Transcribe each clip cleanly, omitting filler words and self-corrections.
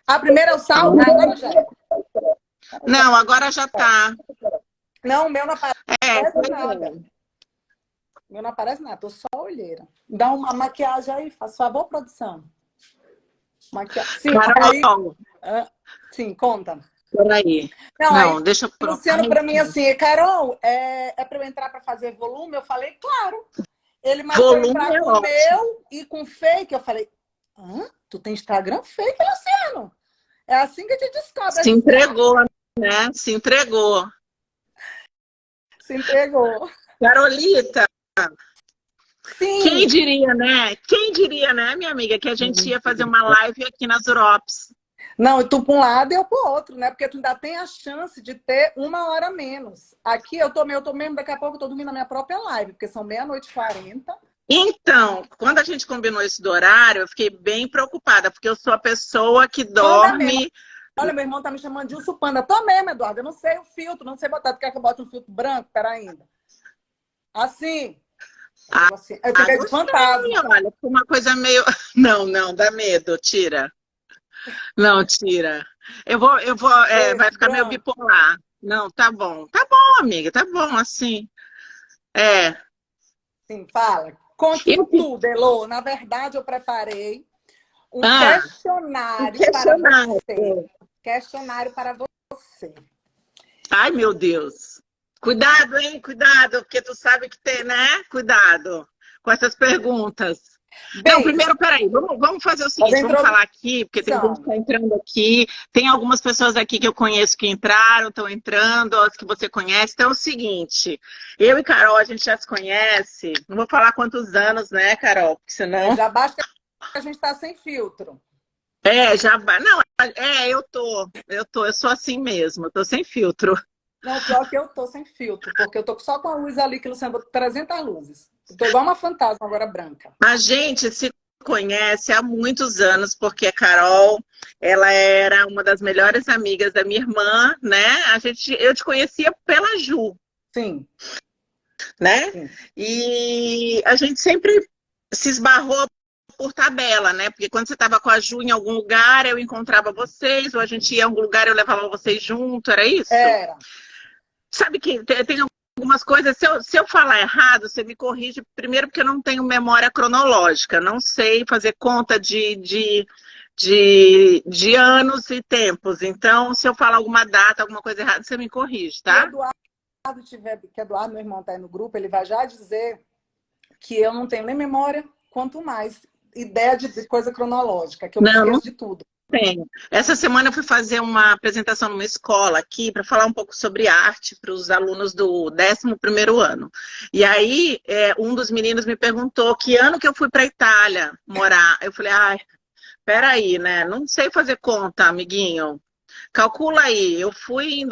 A primeira é o sal? Ah, agora já é. Não, agora já tá. Não, o meu não aparece Pois nada. é. O meu não aparece nada, tô só olheira. Dá uma maquiagem aí, faz favor, produção. Maquiagem. Sim, aí... Carol, Sim, conta. peraí. Não, aí Não, deixa eu colocar Luciano para mim aqui. assim, Carol, é para eu entrar para fazer volume? Eu falei, claro. Ele, mas para eu Volume entrar é com o ótimo. meu e com fake, eu falei, hã? Tu tem Instagram fake, Luciano? É assim que a gente descobre a Se desgraça. entregou, né? Se entregou. Se entregou. Carolita, quem Sim. diria, né? Quem diria, né, minha amiga, que a gente ia fazer uma live aqui nas Urops? Não, e tu para um lado e eu para o outro, né? Porque tu ainda tem a chance de ter 1 hora menos. Aqui eu tô mesmo, daqui a pouco eu tô dormindo na minha própria live, porque são 00:40. Então, quando a gente combinou isso do horário, eu fiquei bem preocupada, porque eu sou a pessoa que Anda mesmo. dorme. Olha, meu irmão tá me chamando de urso panda. Tô mesmo, Eduardo. Eu não sei o filtro, não sei botar. Tu quer que eu bote um filtro branco? Pera ainda. Assim. Ah, Eu tenho medo de gostei, fantasma. olha, foi uma coisa meio. Não, não, dá medo, tira. Não, tira. Vai Esse ficar meio branco. bipolar. Não, tá bom, amiga, tá bom, assim. É. Sim, fala. Conte Eu, tudo, Elô. Na verdade, eu preparei um ah, um questionário para questionário. você. Questionário para você. Ai, meu Deus. Cuidado, hein? Cuidado, porque tu sabe que tem, né? Cuidado com essas perguntas. Não, Bem, primeiro, peraí, vamos fazer o fazer seguinte, a vamos falar aqui, porque tem gente que introdução. está entrando aqui, tem algumas pessoas aqui que eu conheço que entraram, estão entrando, as que você conhece. Então é o seguinte, eu e Carol, a gente já se conhece, não vou falar quantos anos, né, Carol? Porque senão... Já basta que a gente tá sem filtro. Já vai. Não, eu sou assim mesmo, eu tô sem filtro. Não, pior que eu tô sem filtro, porque eu tô só com a luz ali que o Luciano botou 300 luzes. Eu tô igual uma fantasma agora branca. A gente se conhece há muitos anos, porque a Carol, ela era uma das melhores amigas da minha irmã, né? Eu te conhecia pela Ju, Sim, né? sim. E a gente sempre se esbarrou por tabela, né? Porque quando você estava com a Ju em algum lugar, eu encontrava vocês, ou a gente ia em algum lugar, eu levava vocês junto, era isso? Era. Sabe que tem algumas coisas, se eu falar errado, você me corrige, primeiro porque eu não tenho memória cronológica, não sei fazer conta de anos e tempos. Então, se eu falar alguma data, alguma coisa errada, você me corrige, Se tá? Eduardo tiver, que Eduardo, meu irmão, tá aí no grupo, ele vai já dizer que eu não tenho nem memória, quanto mais ideia de coisa cronológica, que eu me Não, não esqueço de tudo. tenho. Essa semana eu fui fazer uma apresentação numa escola aqui para falar um pouco sobre arte para os alunos do 11º ano. E aí, um dos meninos me perguntou que ano que eu fui para a Itália morar. Eu falei, ai, peraí, né? Não sei fazer conta, amiguinho. Calcula aí, eu fui em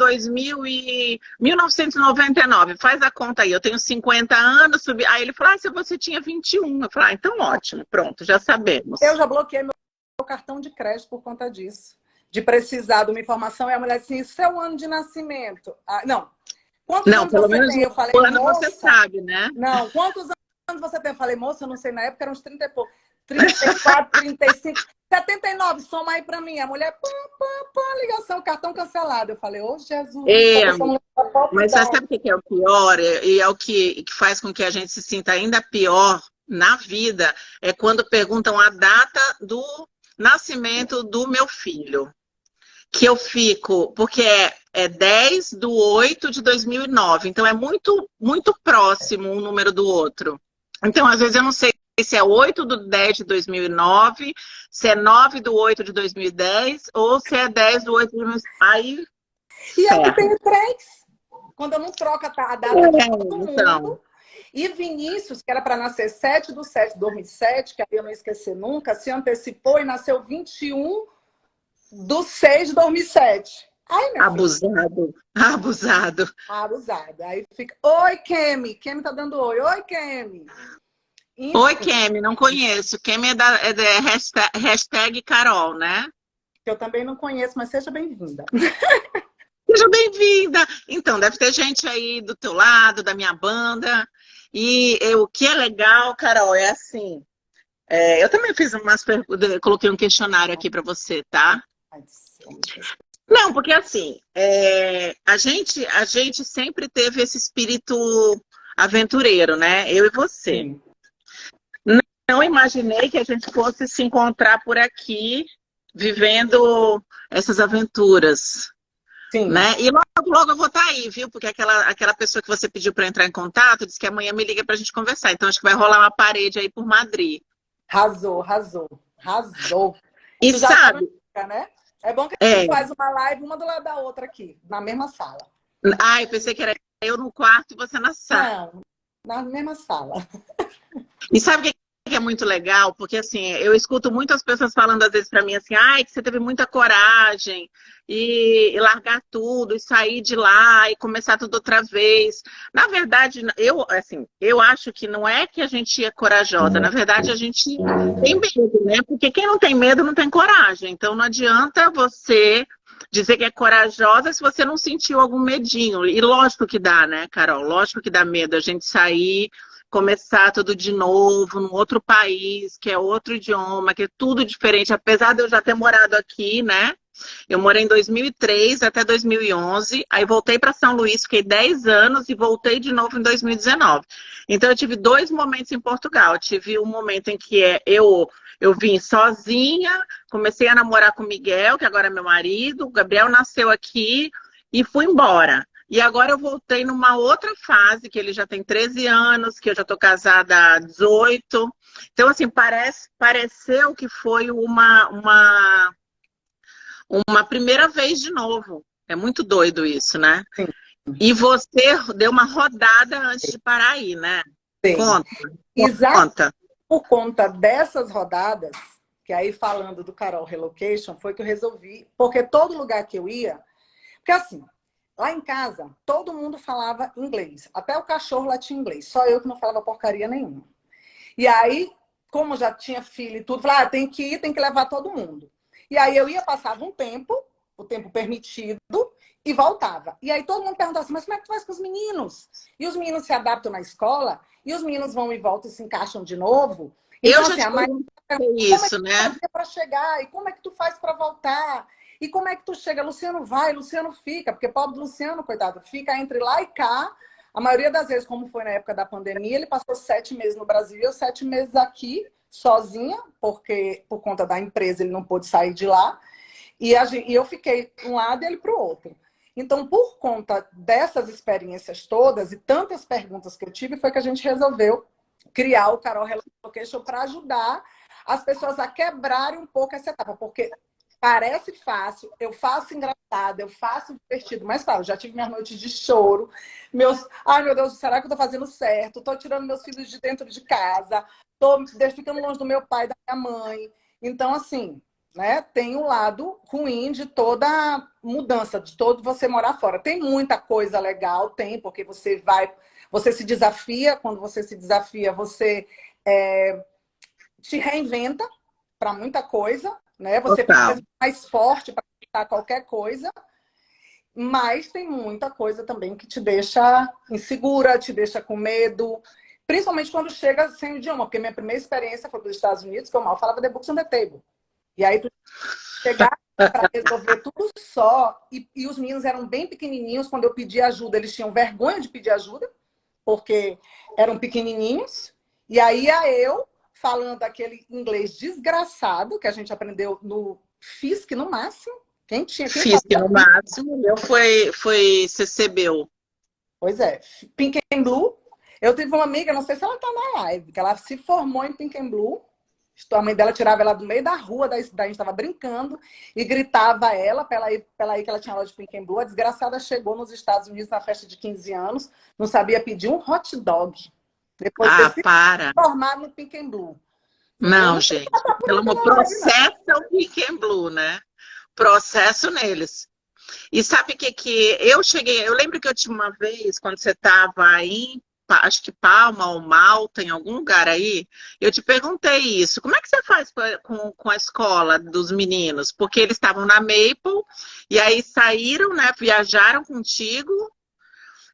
1999, faz a conta aí, eu tenho 50 anos, subi... Aí ele falou, se você tinha 21. Eu falei, então ótimo, pronto, já Eu sabemos. já bloqueei meu cartão de crédito por conta disso. De precisar de uma informação, e a mulher assim, seu ano de nascimento. Ah, não. Quantos Não, anos pelo você menos tem? Eu o falei, ano você moça. sabe, né? Não, quantos anos você tem? Eu falei, moça, eu não sei, na época eram uns 30 e pouco. 34, 35, 79, soma aí pra mim. A mulher, ligação, cartão cancelado. Eu falei, ô Jesus, essa É, pessoa não leva copo mas você d'água. sabe o que é o pior? E é o que faz com que a gente se sinta ainda pior na vida, é quando perguntam a data do nascimento do meu filho. Que eu fico, porque é 10/8/2009, então é muito, muito próximo um número do outro. Então, às vezes, eu não sei se é 8/10/2009, se é 9/8/2010, ou se é 10/8/2010. Aí, E eu que tenho ferro. 3. Quando eu não troco a data de todo Então, mundo. E Vinícius, que era para nascer 7/7/2007, que aí eu não esqueci nunca, se antecipou e nasceu 21/6/2007. Aí, minha filha, abusado, abusado. abusada. Aí fica, oi, Kemi. Kemi tá dando oi. Oi, Kemi. Oi, Enfim, Kemi, não conheço. Kemi é da hashtag Carol, né? que eu também não conheço, mas seja bem-vinda. Seja bem-vinda. Então, deve ter gente aí do teu lado, da minha banda. E o que é legal, Carol, é assim. Eu também fiz umas perguntas, coloquei um questionário aqui para você, tá? Não, porque assim, a gente sempre teve esse espírito aventureiro, né? Eu e você. Sim. Não imaginei que a gente fosse se encontrar por aqui, vivendo essas aventuras, Sim. né? E logo, logo eu vou estar aí, viu? Porque aquela pessoa que você pediu para entrar em contato disse que amanhã me liga para a gente conversar. Então acho que vai rolar uma parede aí por Madrid. Arrasou, arrasou, arrasou. E Tu já sabe, sabe, né? É bom que a gente é, faz uma live uma do lado da outra aqui, na mesma sala. eu pensei que era eu no quarto e você na sala. Não, na mesma sala. E sabe o que é muito legal? Porque assim, eu escuto muitas pessoas falando às vezes para mim assim, ai, que você teve muita coragem e largar tudo e sair de lá e começar tudo outra vez. Na verdade, eu acho que não é que a gente é corajosa, na verdade a gente tem medo, né? Porque quem não tem medo não tem coragem. Então não adianta você dizer que é corajosa se você não sentiu algum medinho. E lógico que dá, né, Carol? Lógico que dá medo a gente sair, começar tudo de novo, num outro país, que é outro idioma, que é tudo diferente. Apesar de eu já ter morado aqui, né? Eu morei em 2003 até 2011, aí voltei para São Luís, fiquei 10 anos e voltei de novo em 2019. Então eu tive dois momentos em Portugal. Eu tive um momento em que eu vim sozinha, comecei a namorar com o Miguel, que agora é meu marido, o Gabriel nasceu aqui e fui embora. E agora eu voltei numa outra fase, que ele já tem 13 anos, que eu já estou casada há 18. Então, assim, pareceu que foi uma primeira vez de novo. É muito doido isso, né? Sim. E você deu uma rodada antes de parar aí, né? Sim. Conta, Exato conta. por conta dessas rodadas, que aí falando do Carol Relocation, foi que eu resolvi, porque todo lugar que eu ia, porque assim, lá em casa, todo mundo falava inglês. Até o cachorro lá tinha inglês. Só eu que não falava porcaria nenhuma. E aí, como já tinha filho e tudo, falei, tem que ir, tem que levar todo mundo. E aí eu ia, passava um tempo, o tempo permitido, e voltava. E aí todo mundo perguntava assim, mas como é que tu faz com os meninos? E os meninos se adaptam na escola, e os meninos vão e voltam e se encaixam de novo. Eu Então, já assim, te a mãe perguntei como é isso, que tu né? fazia para chegar? E como é que tu faz para voltar? E como é que tu chega? Luciano vai, Luciano fica, porque pobre do Luciano, coitado, fica entre lá e cá. A maioria das vezes, como foi na época da pandemia, ele passou 7 meses no Brasil e eu 7 meses aqui, sozinha, porque por conta da empresa ele não pôde sair de lá. E eu fiquei de um lado e ele para o outro. Então, por conta dessas experiências todas e tantas perguntas que eu tive, foi que a gente resolveu criar o Carol Relocation para ajudar as pessoas a quebrarem um pouco essa etapa, porque parece fácil, eu faço engraçado, eu faço divertido, mas claro, já tive minhas noites de choro, ai meu Deus, será que eu tô fazendo certo? Tô tirando meus filhos de dentro de casa, tô ficando longe do meu pai e da minha mãe. Então, assim, né, tem um lado ruim de toda mudança, de todo você morar fora. Tem muita coisa legal, tem, porque você se desafia, quando você se desafia, você te reinventa para muita coisa, né? Você Total. fica mais forte para tentar qualquer coisa, mas tem muita coisa também que te deixa insegura, te deixa com medo, principalmente quando chega sem o idioma, porque minha primeira experiência foi para os Estados Unidos, que eu mal falava The Books on the Table. E aí tu chegar para resolver tudo só, e os meninos eram bem pequenininhos, quando eu pedi ajuda, eles tinham vergonha de pedir ajuda, porque eram pequenininhos, e aí eu falando aquele inglês desgraçado que a gente aprendeu no FISC no máximo. Quem FISC no máximo, o meu foi CCBU. Pois é, Pink and Blue. Eu tive uma amiga, não sei se ela tá na live, que ela se formou em Pink and Blue. A mãe dela tirava ela do meio da rua, daí a gente estava brincando, e gritava ela para ela ir que ela tinha aula de Pink and Blue. A desgraçada chegou nos Estados Unidos na festa de 15 anos, não sabia pedir um hot dog. Depois de se para! formar no Pink and Blue. Não, gente. Pelo processo é o Pink and Blue, né? Processo neles. E sabe o que eu cheguei... Eu lembro que eu tinha uma vez, quando você estava aí, acho que Palma ou Malta, em algum lugar aí, eu te perguntei isso. Como é que você faz com a escola dos meninos? Porque eles estavam na Maple, e aí saíram, né? Viajaram contigo.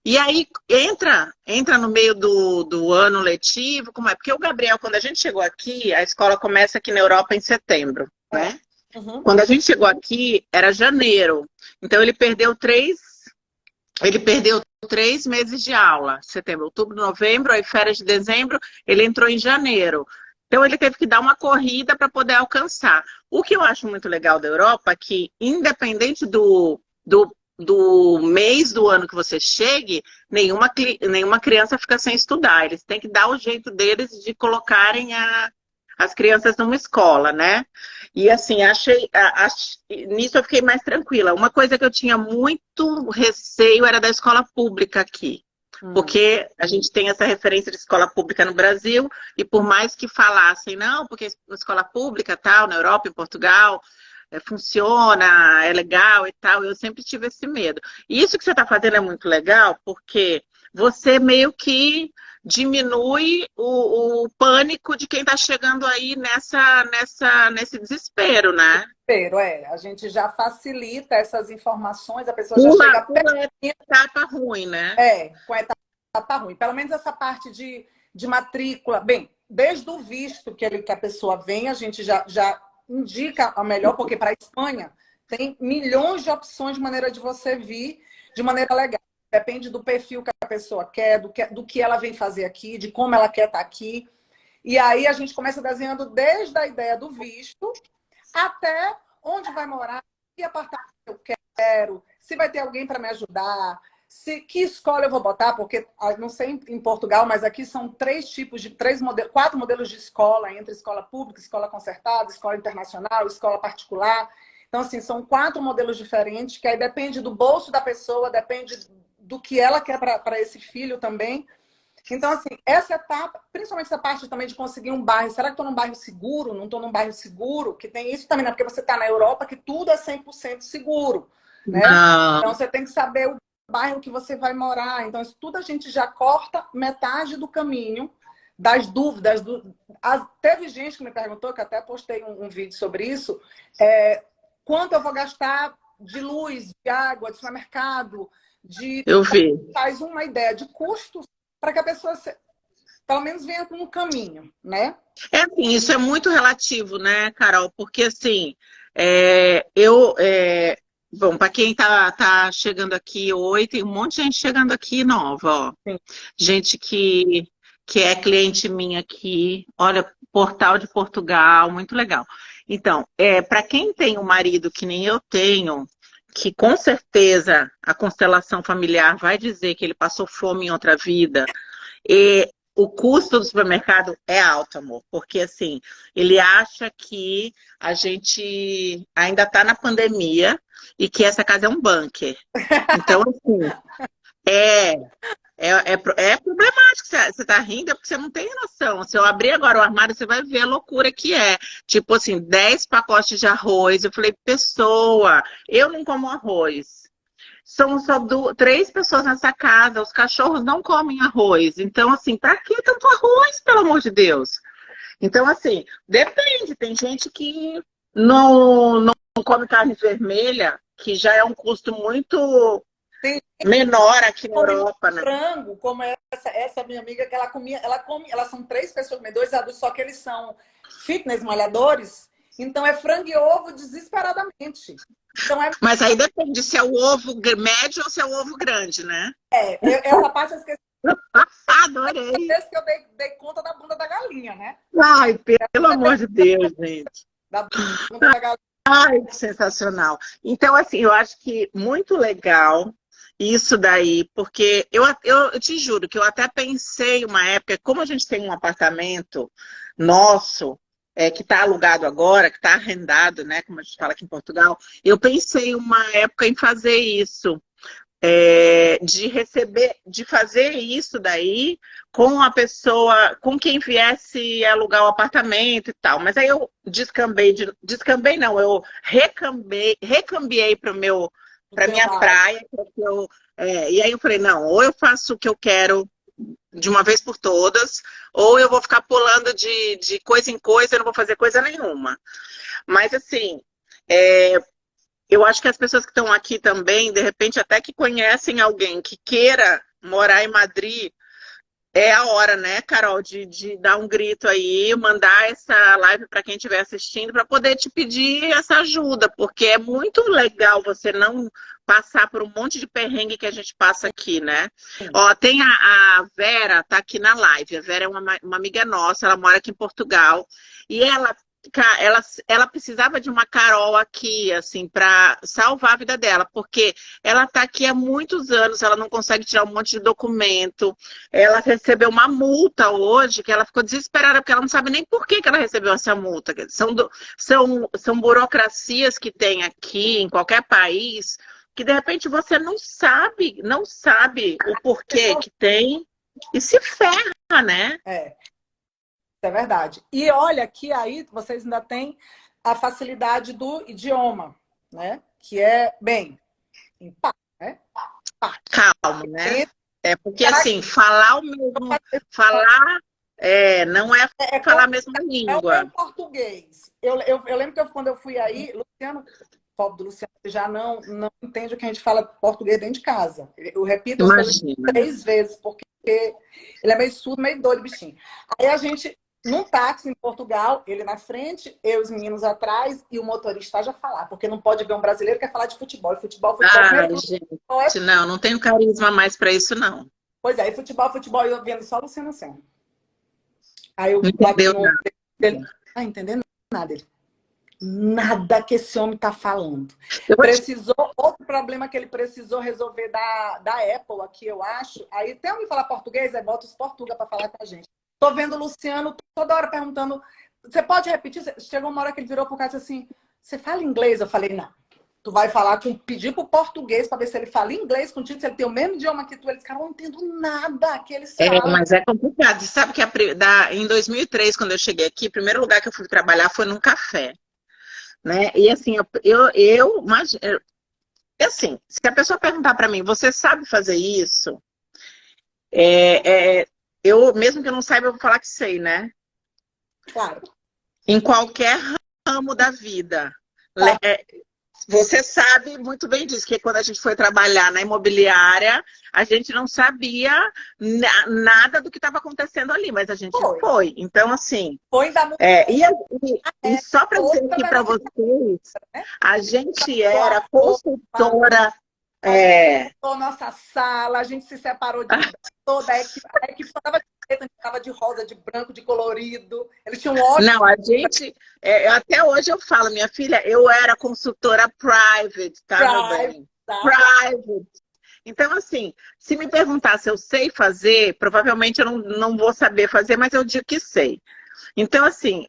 E aí entra no meio do ano letivo, como é? Porque o Gabriel, quando a gente chegou aqui, a escola começa aqui na Europa em setembro, né? Uhum. Quando a gente chegou aqui, era janeiro. Então ele perdeu 3 meses de aula. Setembro, outubro, novembro, aí férias de dezembro, ele entrou em janeiro. Então ele teve que dar uma corrida para poder alcançar. O que eu acho muito legal da Europa é que, independente do mês do ano que você chegue, nenhuma criança fica sem estudar. Eles têm que dar o jeito deles de colocarem as crianças numa escola, né? E assim, nisso eu fiquei mais tranquila. Uma coisa que eu tinha muito receio era da escola pública aqui. Porque a gente tem essa referência de escola pública no Brasil, e por mais que falassem, não, porque escola pública tal, na Europa, em Portugal, funciona, é legal e tal, eu sempre tive esse medo. E isso que você está fazendo é muito legal, porque você meio que diminui o pânico de quem está chegando aí nesse desespero, né? A gente já facilita essas informações, a pessoa já chega Pula a etapa ruim, né? com a etapa ruim. Pelo menos essa parte de matrícula. Bem, desde o visto que a pessoa vem, a gente já indica a melhor, porque para a Espanha tem milhões de opções de maneira de você vir de maneira legal. Depende do perfil que a pessoa quer, do que ela vem fazer aqui, de como ela quer estar aqui. E aí a gente começa desenhando desde a ideia do visto até onde vai morar, que apartamento eu quero, se vai ter alguém para me ajudar, que escola eu vou botar, porque não sei em Portugal, mas aqui são 4 modelos de escola, entre escola pública, escola concertada, escola internacional, escola particular. Então, assim, são 4 modelos diferentes, que aí depende do bolso da pessoa, depende do que ela quer para esse filho também. Então, assim, essa etapa, principalmente essa parte também de conseguir um bairro. Será que estou num bairro seguro? Não estou num bairro seguro? Que tem isso também, né? Porque você está na Europa, que tudo é 100% seguro, né? Então, você tem que saber o bairro que você vai morar. Então, isso tudo a gente já corta metade do caminho das dúvidas. Teve gente que me perguntou, que até postei um vídeo sobre isso, quanto eu vou gastar de luz, de água, de supermercado, Eu vi. Faz uma ideia de custos para que a pessoa, pelo menos, venha com um caminho, né? Assim, isso é muito relativo, né, Carol? Porque, assim, bom, para quem tá chegando aqui, oi, tem um monte de gente chegando aqui nova, ó. Sim. Gente que é cliente minha aqui, olha, Portal de Portugal, muito legal. Então, para quem tem um marido que nem eu tenho, que com certeza a constelação familiar vai dizer que ele passou fome em outra vida, o custo do supermercado é alto, amor, porque assim, ele acha que a gente ainda está na pandemia e que essa casa é um bunker. Então, assim, é problemático. Você tá rindo é porque você não tem noção. Se eu abrir agora o armário, você vai ver a loucura que é. Tipo assim, 10 pacotes de arroz. Eu falei, pessoa, eu não como arroz. São só 3 pessoas nessa casa, os cachorros não comem arroz. Então, assim, pra que tanto arroz, pelo amor de Deus? Então, assim, depende. Tem gente que não come carne vermelha, que já é um custo muito menor aqui na Europa, né? Frango, como essa minha amiga, que elas são 3 pessoas, 2 adultos, só que eles são fitness, malhadores. Então é frango e ovo desesperadamente. Então, mas aí depende se é o ovo médio ou se é o ovo grande, né? Essa parte eu esqueci. Adorei. Esse que eu dei conta da bunda da galinha, né? Ai, pelo amor de Deus, gente. Da bunda da galinha. Ai, que sensacional. Então, assim, eu acho que muito legal isso daí, porque eu te juro que eu até pensei uma época, como a gente tem um apartamento nosso, que está alugado agora, que está arrendado, né, como a gente fala aqui em Portugal, eu pensei uma época em fazer isso, de fazer isso daí com a pessoa, com quem viesse alugar o apartamento e tal. Mas aí eu descambei não, eu recambiei para minha praia, e aí eu falei, não, ou eu faço o que eu quero de uma vez por todas, ou eu vou ficar pulando de coisa em coisa, eu não vou fazer coisa nenhuma. Mas assim, eu acho que as pessoas que estão aqui também, de repente, até que conhecem alguém que queira morar em Madrid, É a hora, né, Carol, de dar um grito aí, mandar essa live para quem estiver assistindo, para poder te pedir essa ajuda, porque é muito legal você não passar por um monte de perrengue que a gente passa aqui, né? Ó, tem a Vera, tá aqui na live. A Vera é uma amiga nossa, ela mora aqui em Portugal, e ela precisava de uma Carol aqui, assim, para salvar a vida dela, porque ela tá aqui há muitos anos, ela não consegue tirar um monte de documento. Ela recebeu uma multa hoje, que ela ficou desesperada, porque ela não sabe nem por que ela recebeu essa multa. São burocracias que tem aqui, em qualquer país, que de repente você não sabe o porquê que tem e se ferra, né? É verdade. E olha que aí vocês ainda têm a facilidade do idioma, né? Que é, bem, empate, né? Calmo, né? É porque, assim, falar o mesmo... não é falar a mesma É o língua. mesmo português. Eu lembro que quando eu fui aí, Luciano, o pobre do Luciano, já não entende o que a gente fala português dentro de casa. Eu repito as coisas 3 vezes, porque ele é meio surdo, meio doido, bichinho. Aí a gente, num táxi em Portugal, ele na frente, eu e os meninos atrás, e o motorista já falar, porque não pode ver um brasileiro que quer falar de futebol. Futebol. Gente, não tenho carisma mais para isso, não. Pois é, e futebol, e eu vendo só o Luciano assim. Aí eu entendeu nada. Ele, entendendo nada. Ele, nada que esse homem tá falando. Outro problema que ele precisou resolver da Apple aqui, eu acho. Aí tem alguém falar português, aí bota os portugueses para falar com a gente. Tô vendo o Luciano toda hora perguntando, você pode repetir? Chegou uma hora que ele virou pro cara e disse assim, você fala inglês? Eu falei, não. Tu vai pedir pro português para ver se ele fala inglês contigo, se ele tem o mesmo idioma que tu. Eles, cara, eu não entendo nada que eles falam. Mas é complicado. Você sabe que em 2003, quando eu cheguei aqui, o primeiro lugar que eu fui trabalhar foi num café. Né? E assim, assim, se a pessoa perguntar para mim, você sabe fazer isso? Eu, mesmo que eu não saiba, eu vou falar que sei, né? Claro. Em qualquer ramo da vida. Tá. Você sabe muito bem disso, que quando a gente foi trabalhar na imobiliária, a gente não sabia nada do que estava acontecendo ali, mas a gente foi. Então, assim... E só para dizer aqui para vocês, a gente era consultora... Nossa sala, a gente se separou de toda a equipe só estava de preto, a gente estava de rosa, de branco, de colorido. Eles tinham ódio. Não, a gente... até hoje eu falo, minha filha, eu era consultora private, tá, meu bem? Private. Então, assim, se me perguntar se eu sei fazer, provavelmente eu não vou saber fazer, mas eu digo que sei. Então, assim,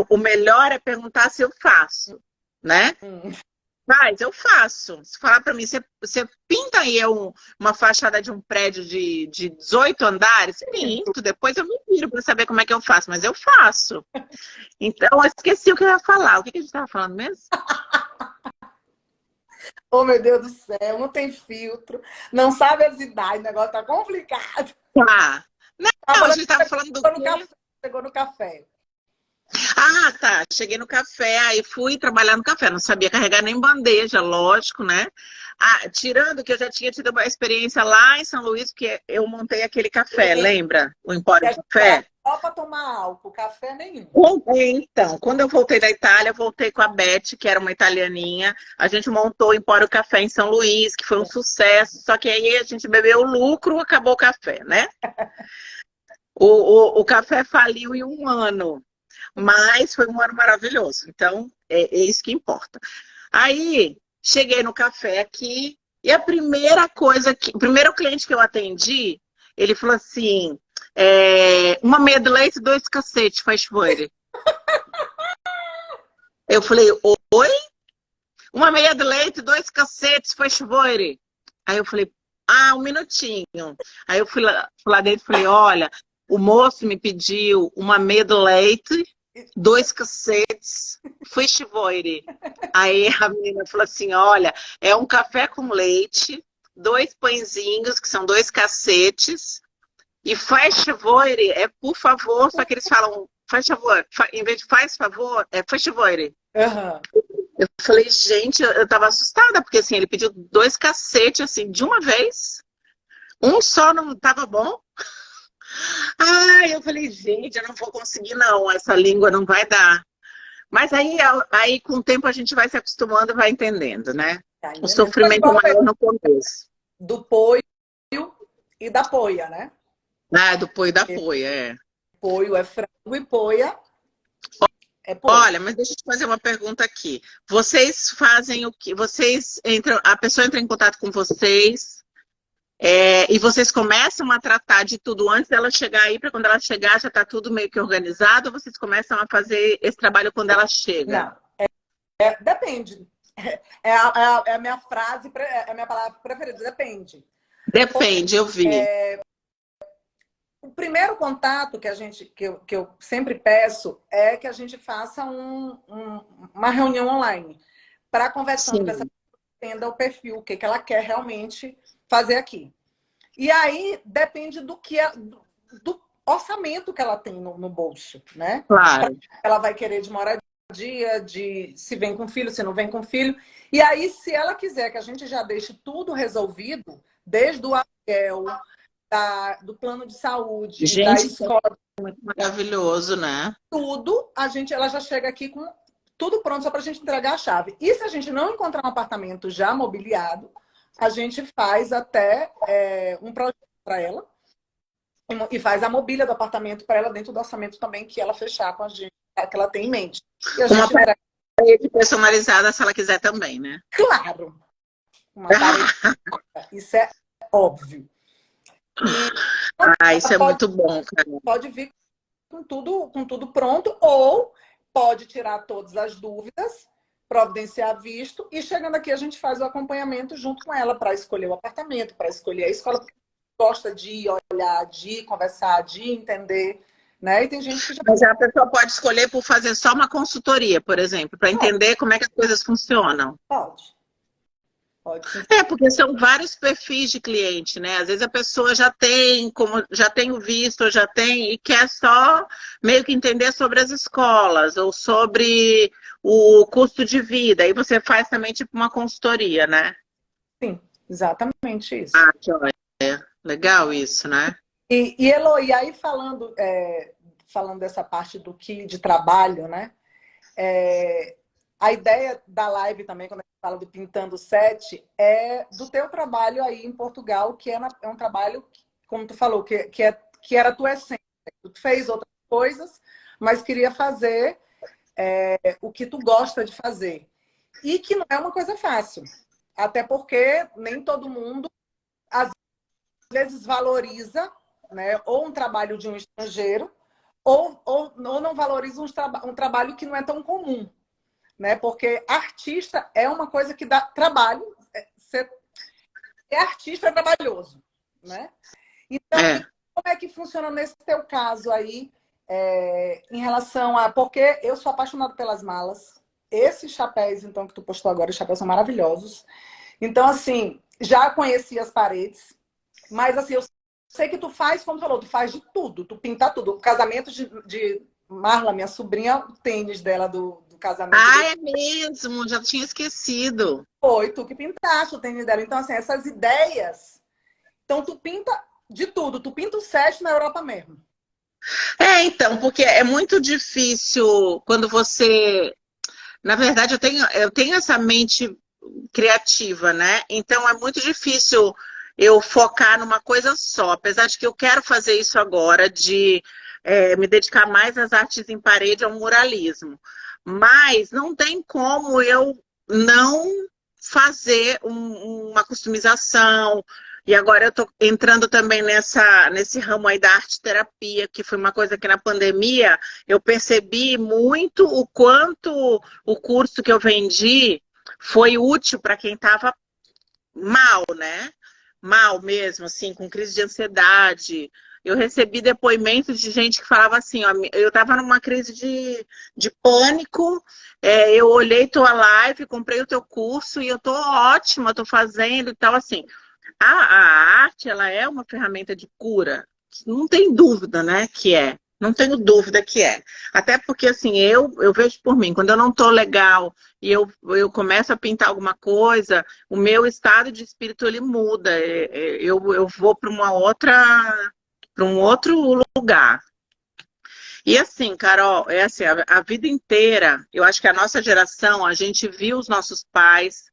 o melhor é perguntar se eu faço, né? Mas eu faço. Se falar para mim, você pinta aí uma fachada de um prédio de 18 andares? Pinto. Depois eu me viro para saber como é que eu faço, mas eu faço. Então, eu esqueci o que eu ia falar. O que a gente estava falando mesmo? Oh, meu Deus do céu, não tem filtro. Não sabe as idades, o negócio tá complicado. Tá. Não, a gente estava falando do quê? Chegou no café. Ah, tá. Cheguei no café, aí fui trabalhar no café. Não sabia carregar nem bandeja, lógico, né? Tirando que eu já tinha tido uma experiência lá em São Luís, porque eu montei aquele café, lembra? O Empório Café. Só para tomar álcool, café nenhum. Então, quando eu voltei da Itália, voltei com a Beth, que era uma italianinha. A gente montou o Empório Café em São Luís, que foi um sucesso. Só que aí a gente bebeu o lucro, acabou o café, né? O café faliu em 1 ano. Mas foi um ano maravilhoso. Então, é isso que importa. Aí, cheguei no café aqui e a primeira coisa o primeiro cliente que eu atendi, ele falou assim, uma meia de leite e 2 cacete, faz favor. Eu falei, oi? Uma meia de leite e 2 cacetes, faz favor. Aí eu falei, 1 minutinho. Aí eu fui lá dentro e falei, olha, o moço me pediu uma meia de leite, 2 cacetes, faz favor. Aí a menina falou assim, olha, é um café com leite, 2 pãezinhos, que são 2 cacetes, e faz favor, por favor, só que eles falam, faz favor, em vez de faz favor, faz favor. Eu falei, gente, eu tava assustada, porque assim, ele pediu 2 cacetes, assim, de uma vez, um só não tava bom. Eu falei, gente, eu não vou conseguir não, essa língua não vai dar. Mas aí com o tempo a gente vai se acostumando e vai entendendo, né? Tá O entendendo? Foi sofrimento é igual maior no começo. do poio e da poia, né? Ah, do poi da poia, é. Poio é frango e poia é poia. Olha, mas deixa eu te fazer uma pergunta aqui. Vocês fazem o que? Vocês entram, a pessoa entra em contato com vocês, e vocês começam a tratar de tudo antes dela chegar aí, para quando ela chegar já está tudo meio que organizado, ou vocês começam a fazer esse trabalho quando ela chega? Não, depende. É a minha frase, é a minha palavra preferida, depende. Depende, eu vi. O primeiro contato que eu sempre peço é que a gente faça uma reunião online para conversando com essa Sim, pessoa, entenda o perfil, o que ela quer realmente fazer aqui. E aí depende do orçamento que ela tem no bolso, né? claro. Ela vai querer de moradia, de se vem com filho, se não vem com filho. E aí, se ela quiser que a gente já deixe tudo resolvido, desde o aluguel, do plano de saúde, da Gente, isso escola, é muito maravilhoso, né? tudo, ela já chega aqui com tudo pronto só para a gente entregar a chave. E se a gente não encontrar um apartamento já mobiliado, a gente faz até um projeto para ela e faz a mobília do apartamento para ela dentro do orçamento também que ela fechar com a gente, que ela tem em mente. E a Uma gente entrega, parede personalizada se ela quiser também, né? claro, uma parede. Isso é óbvio. E Isso é muito bom, cara. pode vir com tudo pronto, ou pode tirar todas as dúvidas, providenciar visto, e chegando aqui a gente faz o acompanhamento junto com ela para escolher o apartamento, para escolher a escola, porque gosta de olhar, de conversar, de entender, né? E tem gente que já Mas a pessoa pode escolher por fazer só uma consultoria, por exemplo, para entender como é que as coisas funcionam. pode. Pode sim. Porque são vários perfis de cliente, né? Às vezes a pessoa já tem o visto, ou já tem, e quer só meio que entender sobre as escolas, ou sobre o custo de vida. Aí você faz também tipo uma consultoria, né? Sim, exatamente isso. Que ótimo. Legal isso, né? E Eloy, aí falando dessa parte do que de trabalho, né? A ideia da live também, quando a gente fala do Pintando Sete, é do teu trabalho aí em Portugal, que é um trabalho, como tu falou, que era a tua essência. Tu fez outras coisas, mas queria fazer o que tu gosta de fazer. E que não é uma coisa fácil. Até porque nem todo mundo, às vezes, valoriza, né, ou um trabalho de um estrangeiro, ou não valoriza um trabalho que não é tão comum. Né? Porque artista é uma coisa que dá trabalho. Ser artista é trabalhoso, né? Então, como é que funciona nesse teu caso aí, em relação a... Porque eu sou apaixonada pelas malas. Esses chapéus, então, que tu postou agora, os chapéus são maravilhosos. Então, assim, já conheci as paredes, mas, assim, eu sei que tu faz, como tu falou, tu faz de tudo, tu pinta tudo. O casamento de Marla, minha sobrinha, o tênis dela do casamento. É mesmo, já tinha esquecido. Foi tu que pintaste o tênis dela. Então, assim, essas ideias. Então, tu pinta de tudo. Tu pinta o set na Europa mesmo. Então, porque é muito difícil quando você. Na verdade, eu tenho essa mente criativa, né? Então é muito difícil eu focar numa coisa só. Apesar de que eu quero fazer isso agora, de me dedicar mais às artes em parede, ao muralismo. Mas não tem como eu não fazer uma customização. E agora eu estou entrando também nesse ramo aí da arte terapia, que foi uma coisa que na pandemia eu percebi muito o quanto o curso que eu vendi foi útil para quem estava mal, né? Mal mesmo, assim, com crise de ansiedade. Eu recebi depoimentos de gente que falava assim, ó, eu estava numa crise de pânico, eu olhei tua live, comprei o teu curso e eu tô ótima, tô fazendo e tal, assim. A arte, ela é uma ferramenta de cura, não tem dúvida, né, que é. Não tenho dúvida que é. Até porque, assim, eu vejo por mim, quando eu não tô legal e eu começo a pintar alguma coisa, o meu estado de espírito, ele muda. Eu vou para para um outro lugar. E assim, Carol, é assim, a vida inteira, eu acho que a nossa geração, a gente viu os nossos pais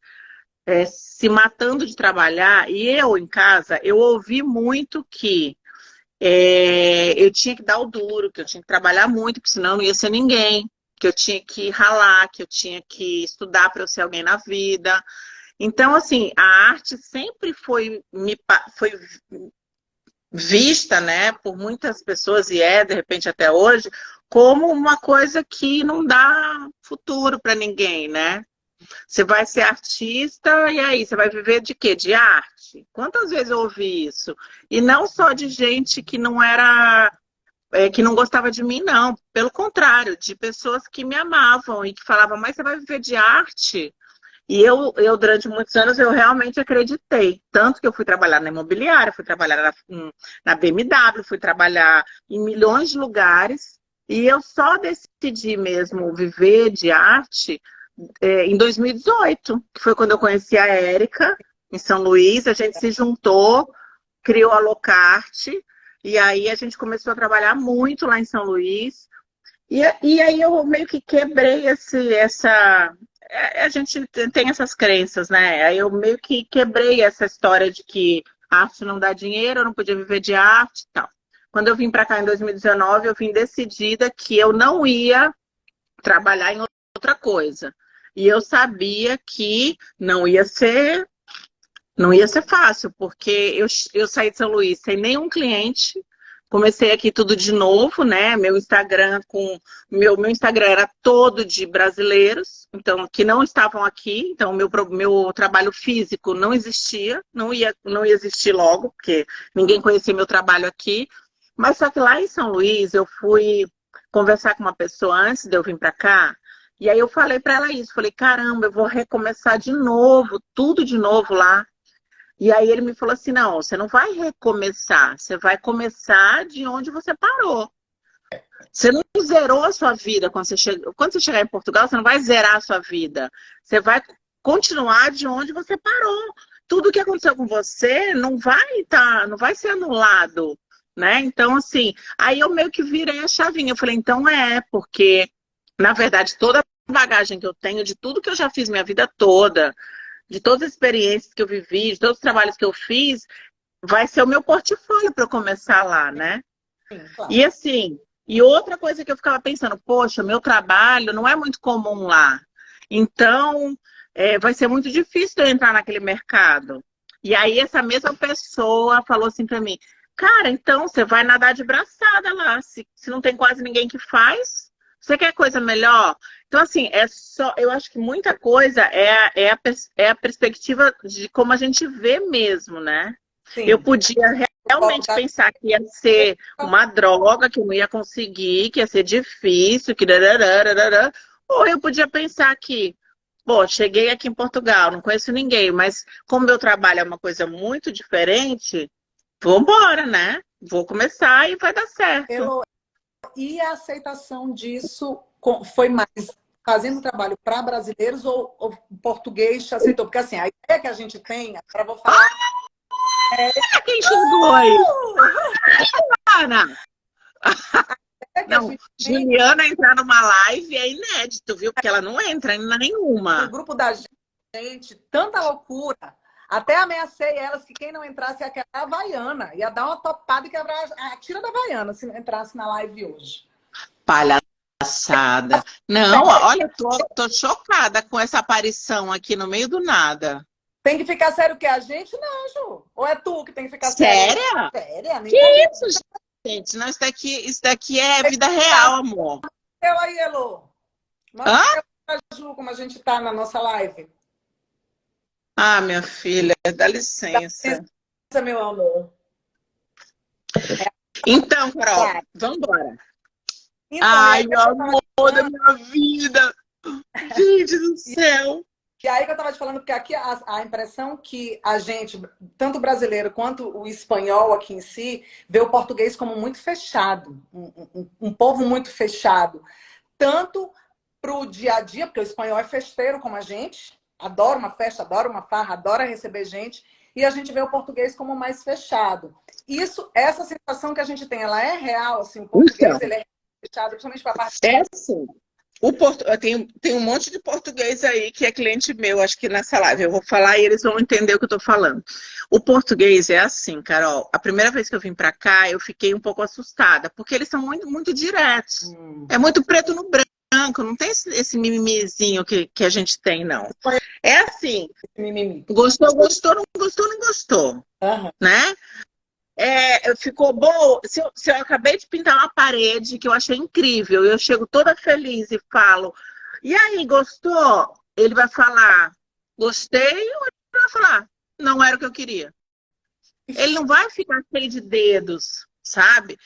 se matando de trabalhar, e eu em casa, eu ouvi muito que eu tinha que dar o duro, que eu tinha que trabalhar muito, porque senão não ia ser ninguém, que eu tinha que ralar, que eu tinha que estudar para eu ser alguém na vida. Então, assim, a arte sempre foi vista, né, por muitas pessoas, e de repente até hoje, como uma coisa que não dá futuro para ninguém, né? Você vai ser artista e aí, você vai viver de quê? De arte? Quantas vezes eu ouvi isso? E não só de gente que não era, que não gostava de mim, não. Pelo contrário, de pessoas que me amavam e que falavam, mas você vai viver de arte? E durante muitos anos, eu realmente acreditei. Tanto que eu fui trabalhar na imobiliária, fui trabalhar na BMW, fui trabalhar em milhões de lugares. E eu só decidi mesmo viver de arte em 2018, que foi quando eu conheci a Érica, em São Luís. A gente se juntou, criou a Locarte, e aí a gente começou a trabalhar muito lá em São Luís. E aí eu meio que quebrei essa. A gente tem essas crenças, né? Aí eu meio que quebrei essa história de que arte não dá dinheiro, eu não podia viver de arte e tal. Quando eu vim para cá em 2019, eu vim decidida que eu não ia trabalhar em outra coisa. E eu sabia que não ia ser fácil, porque eu saí de São Luís sem nenhum cliente, comecei aqui tudo de novo, né? Meu Instagram meu Instagram era todo de brasileiros, então que não estavam aqui, então meu trabalho físico não existia, não ia existir logo, porque ninguém conhecia meu trabalho aqui. Mas só que lá em São Luís eu fui conversar com uma pessoa antes de eu vir para cá. E aí eu falei para ela isso, falei, caramba, eu vou recomeçar de novo, tudo de novo lá. E aí ele me falou assim, não, você não vai recomeçar, você vai começar de onde você parou. Você não zerou a sua vida quando você chegar em Portugal, você não vai zerar a sua vida. Você vai continuar de onde você parou. Tudo que aconteceu com você não vai ser anulado, né? Então, assim, aí eu meio que virei a chavinha. Eu falei, então porque, na verdade, toda a bagagem que eu tenho, de tudo que eu já fiz minha vida toda, de todas as experiências que eu vivi, de todos os trabalhos que eu fiz, vai ser o meu portfólio para eu começar lá, né? Sim, claro. E assim, e outra coisa que eu ficava pensando, poxa, meu trabalho não é muito comum lá. Então, vai ser muito difícil eu entrar naquele mercado. E aí essa mesma pessoa falou assim para mim, cara, então você vai nadar de braçada lá, se não tem quase ninguém que faz, você quer coisa melhor? Então, assim, eu acho que muita coisa é a perspectiva de como a gente vê mesmo, né? Sim. Eu podia realmente pensar que ia ser uma droga, que eu não ia conseguir, que ia ser difícil, que dararara. Ou eu podia pensar que, pô, cheguei aqui em Portugal, não conheço ninguém, mas como meu trabalho é uma coisa muito diferente, vou embora, né? Vou começar e vai dar certo. E a aceitação disso foi mais fazendo trabalho para brasileiros ou o português te aceitou? Porque assim, a ideia que a gente tem, agora eu vou falar. Quem chegou aí? Ana! Não, Juliana entrar numa live é inédito, viu? Porque ela não entra em nenhuma. No grupo da gente, tanta loucura. Até ameacei elas que quem não entrasse ia quebrar a Havaiana. Ia dar uma topada e quebrar a tira da Havaiana se não entrasse na live hoje. Palhaçada. Não, olha, tô chocada com essa aparição aqui no meio do nada. Tem que ficar sério que a gente não, Ju. Ou é tu que tem que ficar sério? Séria? Que isso, gente? Não, isso daqui é vida real, amor. Eu aí, Elô. Mostra pra Ju como a gente tá na nossa live. Ah, minha filha, dá licença. Dá licença, meu amor. Então, Carol, vamos embora. Então, ai, meu amor da minha vida. Gente do céu. E aí que eu tava te falando, porque aqui a impressão que a gente, tanto o brasileiro quanto o espanhol aqui em si, vê o português como muito fechado. Um povo muito fechado. Tanto pro dia a dia, porque o espanhol é festeiro como a gente, adora uma festa, adora uma farra, adora receber gente. e a gente vê o português como mais fechado. Essa sensação que a gente tem, ela é real, assim, o português Então, ele é fechado, principalmente para a parte... é assim. Tem um monte de português aí que é cliente meu, acho que nessa live. Eu vou falar e eles vão entender o que eu tô falando. O português é assim, Carol. A primeira vez que eu vim pra cá, eu fiquei um pouco assustada, porque eles são muito, muito diretos. É muito preto no branco, não tem esse mimimizinho que a gente tem, não. É assim, Mimimi. gostou, gostou, não gostou, não gostou. Uhum. Né? Ficou bom. Se eu acabei de pintar uma parede que eu achei incrível, eu chego toda feliz e falo, e aí, gostou? Ele vai falar, gostei, ou ele vai falar, não era o que eu queria. Ele não vai ficar cheio de dedos, sabe?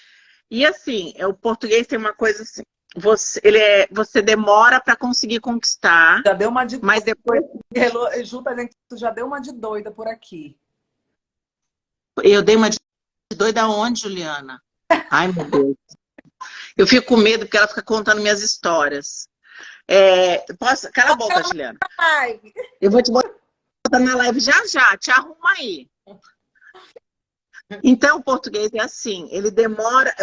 E assim, o português tem uma coisa assim, você demora para conseguir conquistar, Já deu uma de... mas depois... Junta, gente, já deu uma de doida por aqui. Eu dei uma de doida onde, Juliana? Ai, meu Deus. Eu fico com medo porque ela fica contando minhas histórias. Cala a boca, Juliana. Eu vou te botar na live já já. Te arruma aí. Então, o português é assim.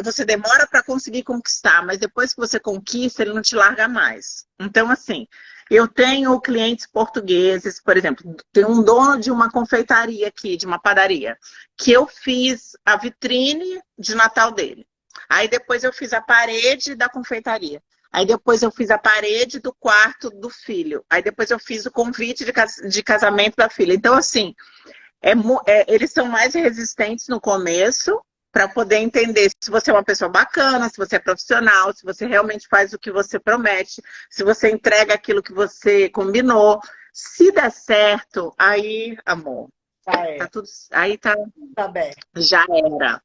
Você demora para conseguir conquistar, mas depois que você conquista, ele não te larga mais. Então, assim, eu tenho clientes portugueses, por exemplo, tem um dono de uma confeitaria aqui, de uma padaria, que eu fiz a vitrine de Natal dele. Aí depois eu fiz a parede da confeitaria. Aí depois eu fiz a parede do quarto do filho. Aí depois eu fiz o convite de casamento da filha. Então, assim, eles são mais resistentes no começo para poder entender se você é uma pessoa bacana, se você é profissional, se você realmente faz o que você promete, se você entrega aquilo que você combinou. Se der certo, aí, amor, tá tudo, aí tá bem. Já era.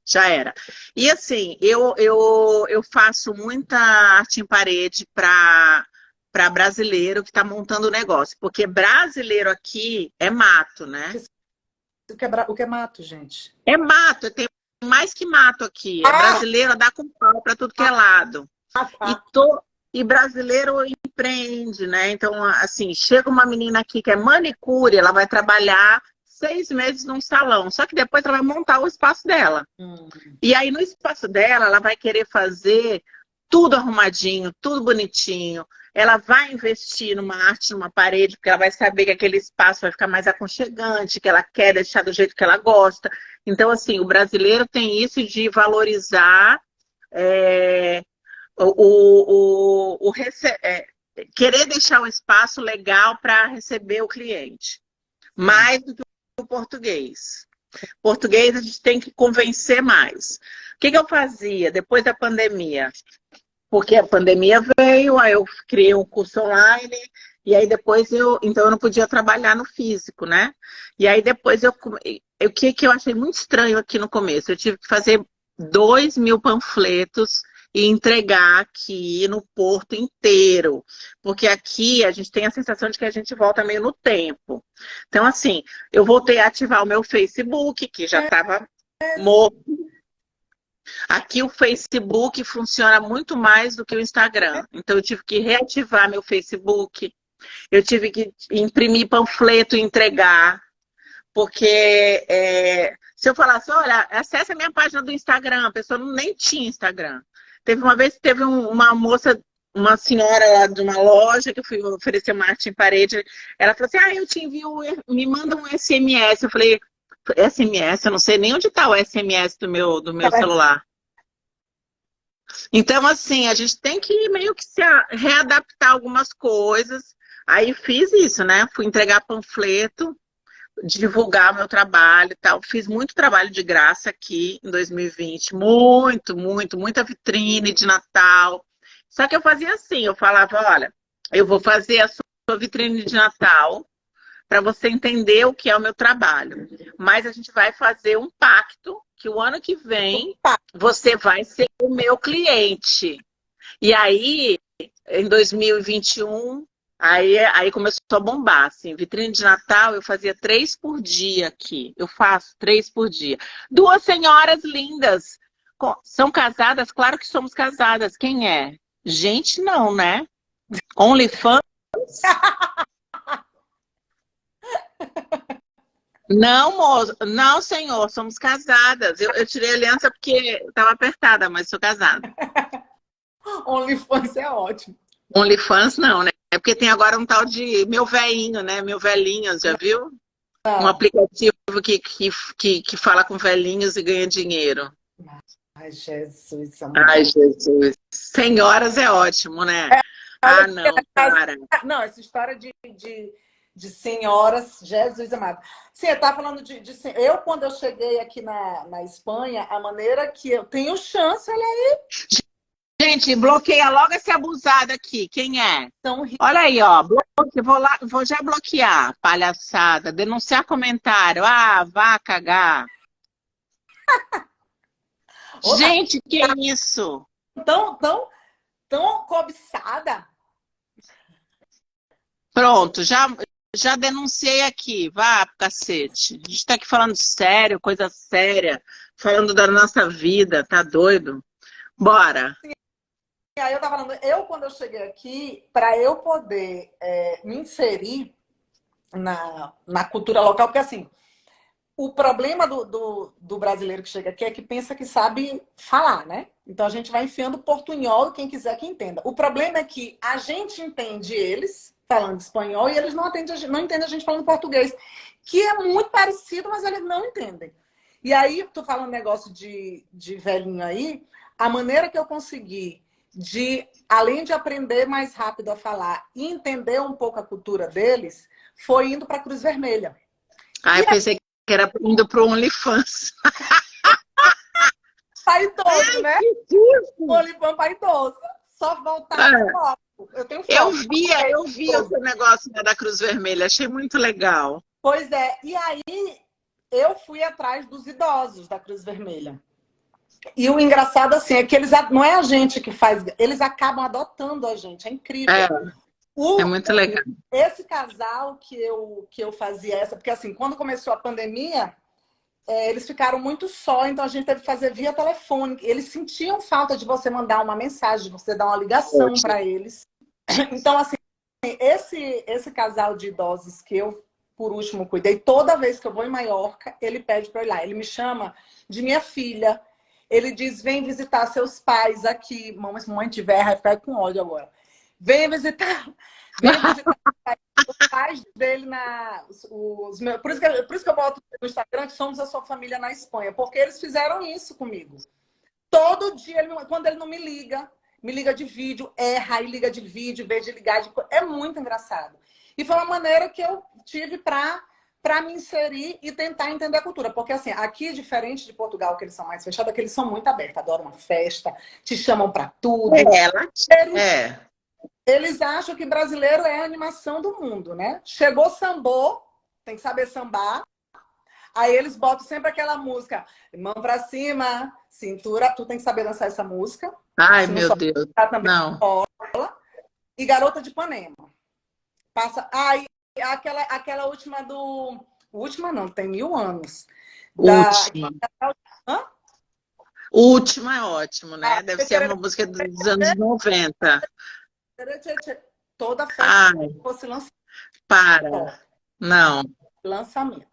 Já era. E assim, eu faço muita arte em parede para brasileiro que está montando o negócio. Porque brasileiro aqui é mato, né? O que é mato, gente? É mato, tem mais que mato aqui. É brasileiro, dá com pau para tudo que é lado. E brasileiro empreende, né? Então, assim, chega uma menina aqui que é manicure, ela vai trabalhar 6 meses num salão, só que depois ela vai montar o espaço dela. E aí no espaço dela, ela vai querer fazer tudo arrumadinho, tudo bonitinho. Ela vai investir numa arte, numa parede, porque ela vai saber que aquele espaço vai ficar mais aconchegante, que ela quer deixar do jeito que ela gosta. Então, assim, o brasileiro tem isso de valorizar querer deixar o espaço legal para receber o cliente. Mais do que o português. Português a gente tem que convencer mais. O que eu fazia depois da pandemia? Porque a pandemia veio, aí eu criei um curso online, e aí depois então eu não podia trabalhar no físico, né? E aí depois o que eu achei muito estranho aqui no começo? Eu tive que fazer 2.000 panfletos e entregar aqui no Porto inteiro. Porque aqui a gente tem a sensação de que a gente volta meio no tempo. Então, assim, eu voltei a ativar o meu Facebook, que já estava morto. Aqui o Facebook funciona muito mais do que o Instagram. Então, eu tive que reativar meu Facebook. Eu tive que imprimir panfleto e entregar. Porque se eu falasse, olha, acessa a minha página do Instagram, a pessoa nem tinha Instagram. Teve uma vez que teve uma moça, uma senhora lá de uma loja que eu fui oferecer uma arte em parede. Ela falou assim, eu te envio, me manda um SMS. Eu falei, SMS? Eu não sei nem onde está o SMS do meu celular. Então, assim, a gente tem que meio que se readaptar algumas coisas. Aí fiz isso, né? Fui entregar panfleto, divulgar meu trabalho e tal. Fiz muito trabalho de graça aqui em 2020. Muita vitrine de Natal. Só que eu fazia assim, eu falava, olha, eu vou fazer a sua vitrine de Natal para você entender o que é o meu trabalho. Mas a gente vai fazer um pacto que o ano que vem você vai ser o meu cliente. E aí, em 2021... Aí começou a bombar, assim, vitrine de Natal, eu fazia 3 por dia aqui. Eu faço 3 por dia. 2 senhoras lindas. São casadas? Claro que somos casadas. Quem é? Gente, não, né? OnlyFans? Não, moço, não, senhor, somos casadas. Eu tirei a aliança porque estava apertada, mas sou casada. OnlyFans é ótimo. OnlyFans não, né? É porque tem agora um tal de Meu Velhinho, né? Meu Velhinhos, já viu? Um Não. aplicativo que fala com velhinhos e ganha dinheiro. Ai, Jesus Ai, amado. Jesus. Senhoras é ótimo, né? Olha Ah, aqui, não, para. não, essa história de senhoras, Jesus amado. Sim, eu estava falando eu, quando eu cheguei aqui na Espanha, a maneira que eu tenho chance, olha aí, Gente, bloqueia logo esse abusado aqui. Quem é? são Olha aí, ó. Vou lá, vou já bloquear, palhaçada. Denunciar comentário. Ah, vá cagar. outra Gente, que isso? tão cobiçada. Pronto, já denunciei aqui. Vá, cacete. A gente tá aqui falando sério, coisa séria. Falando da nossa vida. Tá doido? Bora. E aí eu estava falando, quando eu cheguei aqui, para eu poder me inserir na cultura local, porque assim, o problema do brasileiro que chega aqui é que pensa que sabe falar, né? Então a gente vai enfiando portunhol e quem quiser que entenda. O problema é que a gente entende eles falando espanhol e eles não entendem a gente falando português, que é muito parecido, mas eles não entendem. E aí, tu falando negócio de velhinho aí, a maneira que eu consegui além de aprender mais rápido a falar e entender um pouco a cultura deles, foi indo para a Cruz Vermelha. Ah, eu pensei que era indo pro OnlyFans. Para idoso, né? Isso. Olivão para idoso. Só voltar no foco. Eu tenho Eu foco. vi o seu negócio, né, da Cruz Vermelha, achei muito legal. Pois é. E aí eu fui atrás dos idosos da Cruz Vermelha. E o engraçado assim é que não é a gente que faz, eles acabam adotando a gente. É incrível. É muito legal. Esse casal que eu fazia porque assim, quando começou a pandemia, eles ficaram muito só, então a gente teve que fazer via telefone. Eles sentiam falta de você mandar uma mensagem, de você dar uma ligação para eles. Então, assim, esse casal de idosos que eu, por último, cuidei, toda vez que eu vou em Maiorca, ele pede para eu ir lá. Ele me chama de minha filha. Ele diz, vem visitar seus pais aqui. Mamãe tiver, vai ficar com ódio agora. Vem visitar os pais dele por isso que eu boto no Instagram que somos a sua família na Espanha, porque eles fizeram isso comigo. Todo dia, quando ele não me liga de vídeo, erra e liga de vídeo, em vez de ligar de... É muito engraçado. E foi uma maneira que eu tive para me inserir e tentar entender a cultura. Porque, assim, aqui, diferente de Portugal, que eles são mais fechados, aqui eles são muito abertos, adoram uma festa, te chamam para tudo. Eles acham que brasileiro é a animação do mundo, né? Chegou sambô, tem que saber sambar. Aí eles botam sempre aquela música, mão pra cima, cintura. Tu tem que saber dançar essa música. Ai, meu Deus. Não. E Garota de Ipanema. Passa. Aí, aquela última do... Última não, tem 1000 anos. Última. Hã? Última é ótimo, né? Deve ser uma música dos anos 90. Toda festa fosse lançamento. Para. Não. Lançamento.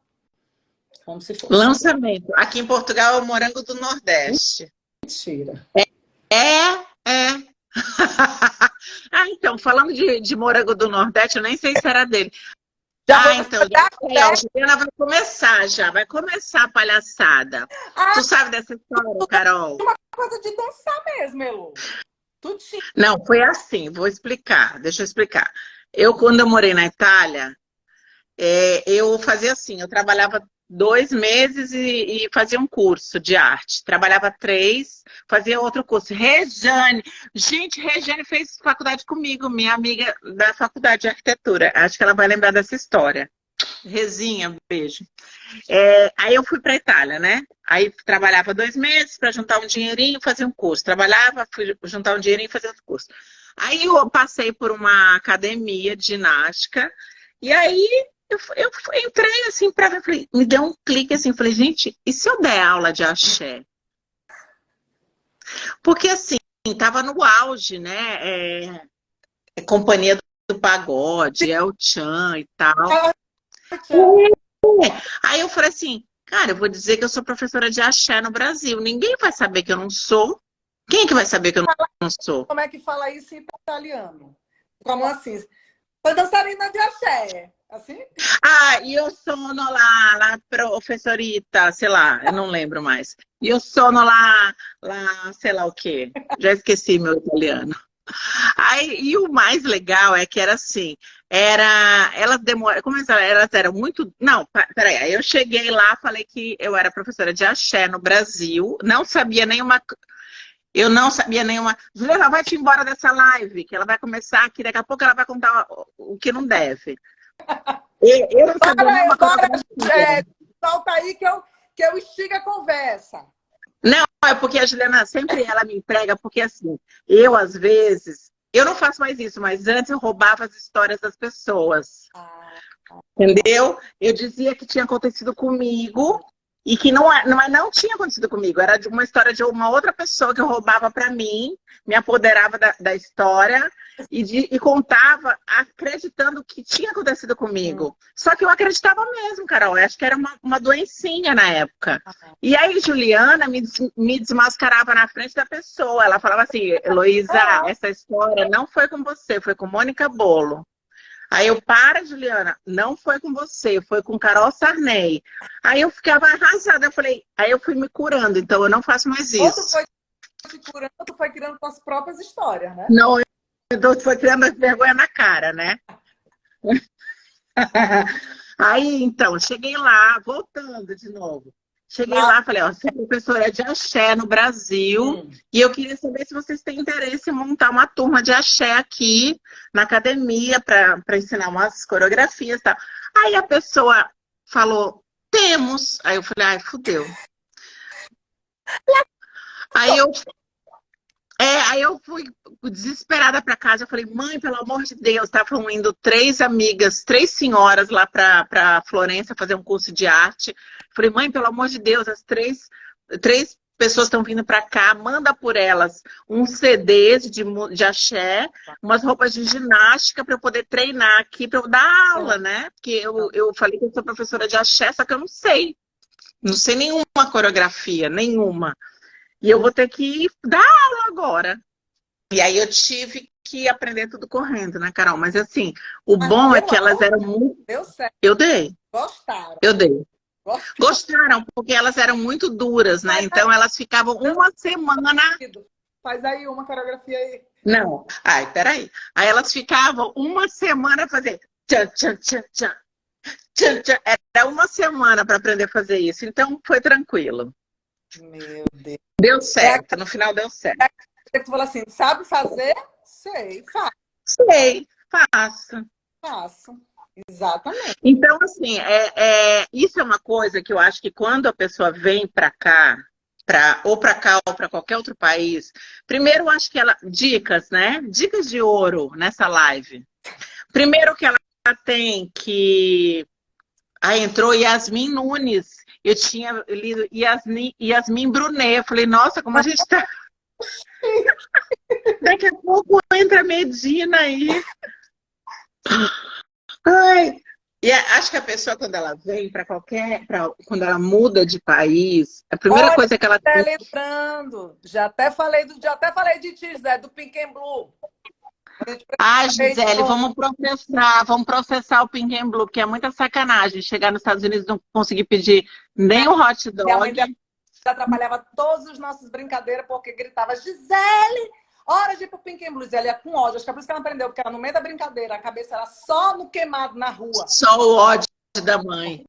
Como se fosse. Lançamento. Aqui em Portugal é o morango do Nordeste. Mentira. Então, falando de morango do Nordeste, eu nem sei se era dele. Então, a Juliana vai começar a palhaçada. Tu sabe dessa história, Carol? Uma coisa de dançar mesmo, Elô. Não, foi assim, vou explicar, deixa eu explicar. Quando eu morei na Itália, eu fazia assim, eu trabalhava 2 meses e fazia um curso de arte. Trabalhava 3, fazia outro curso. Rejane fez faculdade comigo, minha amiga da faculdade de arquitetura. Acho que ela vai lembrar dessa história. Rezinha, beijo. Aí eu fui para a Itália, né? Aí trabalhava 2 meses para juntar um dinheirinho e fazer um curso. Fui juntar um dinheirinho e fazer outro curso. Aí eu passei por uma academia de ginástica e aí eu entrei assim para ver, me deu um clique assim, falei, gente, e se eu der aula de axé? Porque assim, tava no auge, né? Companhia do Pagode, El Chan e tal. Aí eu falei assim, cara, eu vou dizer que eu sou professora de axé no Brasil. Ninguém vai saber que eu não sou. Quem é que vai saber que eu não sou? Como é que fala isso em italiano? Como assim? Foi dançarina de axé. Assim? Ah, io sono la professorita, sei lá, eu não lembro mais. Io sono sei lá o quê. Já esqueci meu italiano. Aí, e o mais legal é que era assim, elas demoraram, elas eram muito, não, peraí, aí eu cheguei lá, falei que eu era professora de axé no Brasil, não sabia nenhuma, eu não sabia nenhuma, Juliana, vai-te embora dessa live, que ela vai começar aqui, daqui a pouco ela vai contar o que não deve. Eu não sabia nenhuma coreografia. Solta aí que eu instigo a conversa. Não, é porque a Juliana sempre ela me entrega, porque assim, eu às vezes, eu não faço mais isso, mas antes eu roubava as histórias das pessoas. Entendeu? Eu dizia que tinha acontecido comigo e que não tinha acontecido comigo. Era de uma história de uma outra pessoa que eu roubava para mim, me apoderava da história e contava acreditando que tinha acontecido comigo. Só que eu acreditava mesmo, Carol. Eu acho que era uma doencinha na época. E aí, Juliana me desmascarava na frente da pessoa. Ela falava assim, Heloísa, essa história não foi com você, foi com Mônica Bolo. Aí eu, Juliana, não foi com você, foi com Carol Sarney. Aí eu ficava arrasada, eu falei, aí eu fui me curando, então eu não faço mais isso. Outro foi te curando, tu foi criando tuas próprias histórias, né? Não, eu foi criando vergonha na cara, né? Aí, então, cheguei lá, voltando de novo. Cheguei lá, falei, ó, sou professora de axé no Brasil e eu queria saber se vocês têm interesse em montar uma turma de axé aqui na academia para ensinar umas coreografias e tal. Aí a pessoa falou, temos. Aí eu falei, ai, fudeu. Aí eu fui desesperada para casa. Eu falei, mãe, pelo amor de Deus, estavam indo 3 amigas, 3 senhoras lá para Florença fazer um curso de arte. Eu falei, mãe, pelo amor de Deus, as três pessoas estão vindo para cá, manda por elas uns CDs de axé, umas roupas de ginástica para eu poder treinar aqui, para eu dar aula, né? Porque eu falei que eu sou professora de axé, só que eu não sei. Não sei nenhuma coreografia, nenhuma. E eu vou ter que dar aula agora. E aí eu tive que aprender tudo correndo, né, Carol? Mas assim, o bom é que elas eram muito... Deu certo. Eu dei. Gostaram. Eu dei. Gostaram, porque elas eram muito duras, né? Então elas ficavam uma semana... Faz aí uma coreografia aí. Não. Ai, peraí. Aí elas ficavam uma semana a fazer... Tchan, tchan, tchan, tchan. Tchan, tchan. Era uma semana para aprender a fazer isso. Então foi tranquilo. Meu Deus. Deu certo, no final deu certo. Tu falou assim, sabe fazer? Sei, faço. Sei, faço. Faço. Exatamente. Então, assim, isso é uma coisa que eu acho que quando a pessoa vem para cá, ou para cá ou para qualquer outro país, primeiro eu acho que dicas, né? Dicas de ouro nessa live. Primeiro que ela tem que... Aí entrou Yasmin Nunes. Eu tinha lido Yasmin Brunet. Eu falei, nossa, como a gente tá... Daqui a pouco entra a Medina aí. Ai. E acho que a pessoa, quando ela vem quando ela muda de país, a primeira coisa que ela tem... lembrando, já até falei de ti, Zé, do Pink and Blue. Ah, Gisele, vamos processar o Pink and Blue, porque é muita sacanagem chegar nos Estados Unidos e não conseguir pedir nem um hot dog. Minha mãe atrapalhava todas as nossas brincadeiras porque gritava, Gisele, hora de ir pro Pink and Blue. Ela ia com ódio, acho que é por isso que ela aprendeu, porque era no meio da brincadeira, a cabeça era só no queimado na rua. Só o ódio da mãe.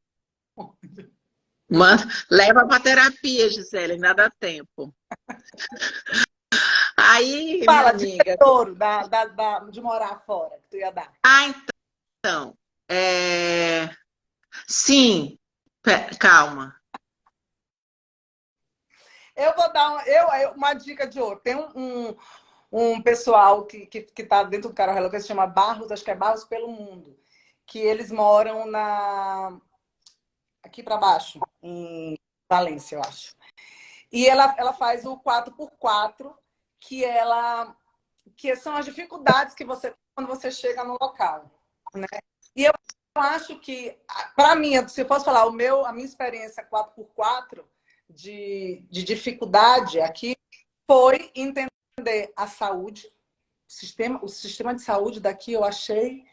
Mano, leva pra terapia, Gisele, ainda dá tempo. Aí, fala, minha amiga... de ouro, de morar fora, que tu ia dar. Ah, então. Sim. Calma. Eu vou dar uma dica de ouro. Tem um pessoal que tá dentro do Carol Hello, que se chama Barros, acho que é Barros pelo Mundo, que eles moram aqui para baixo, em Valência, eu acho. E ela faz o 4x4, que são as dificuldades que você tem quando você chega no local, né? E eu acho que, para mim, se eu posso falar, a minha experiência 4x4 de dificuldade aqui foi entender a saúde, o sistema de saúde daqui, eu achei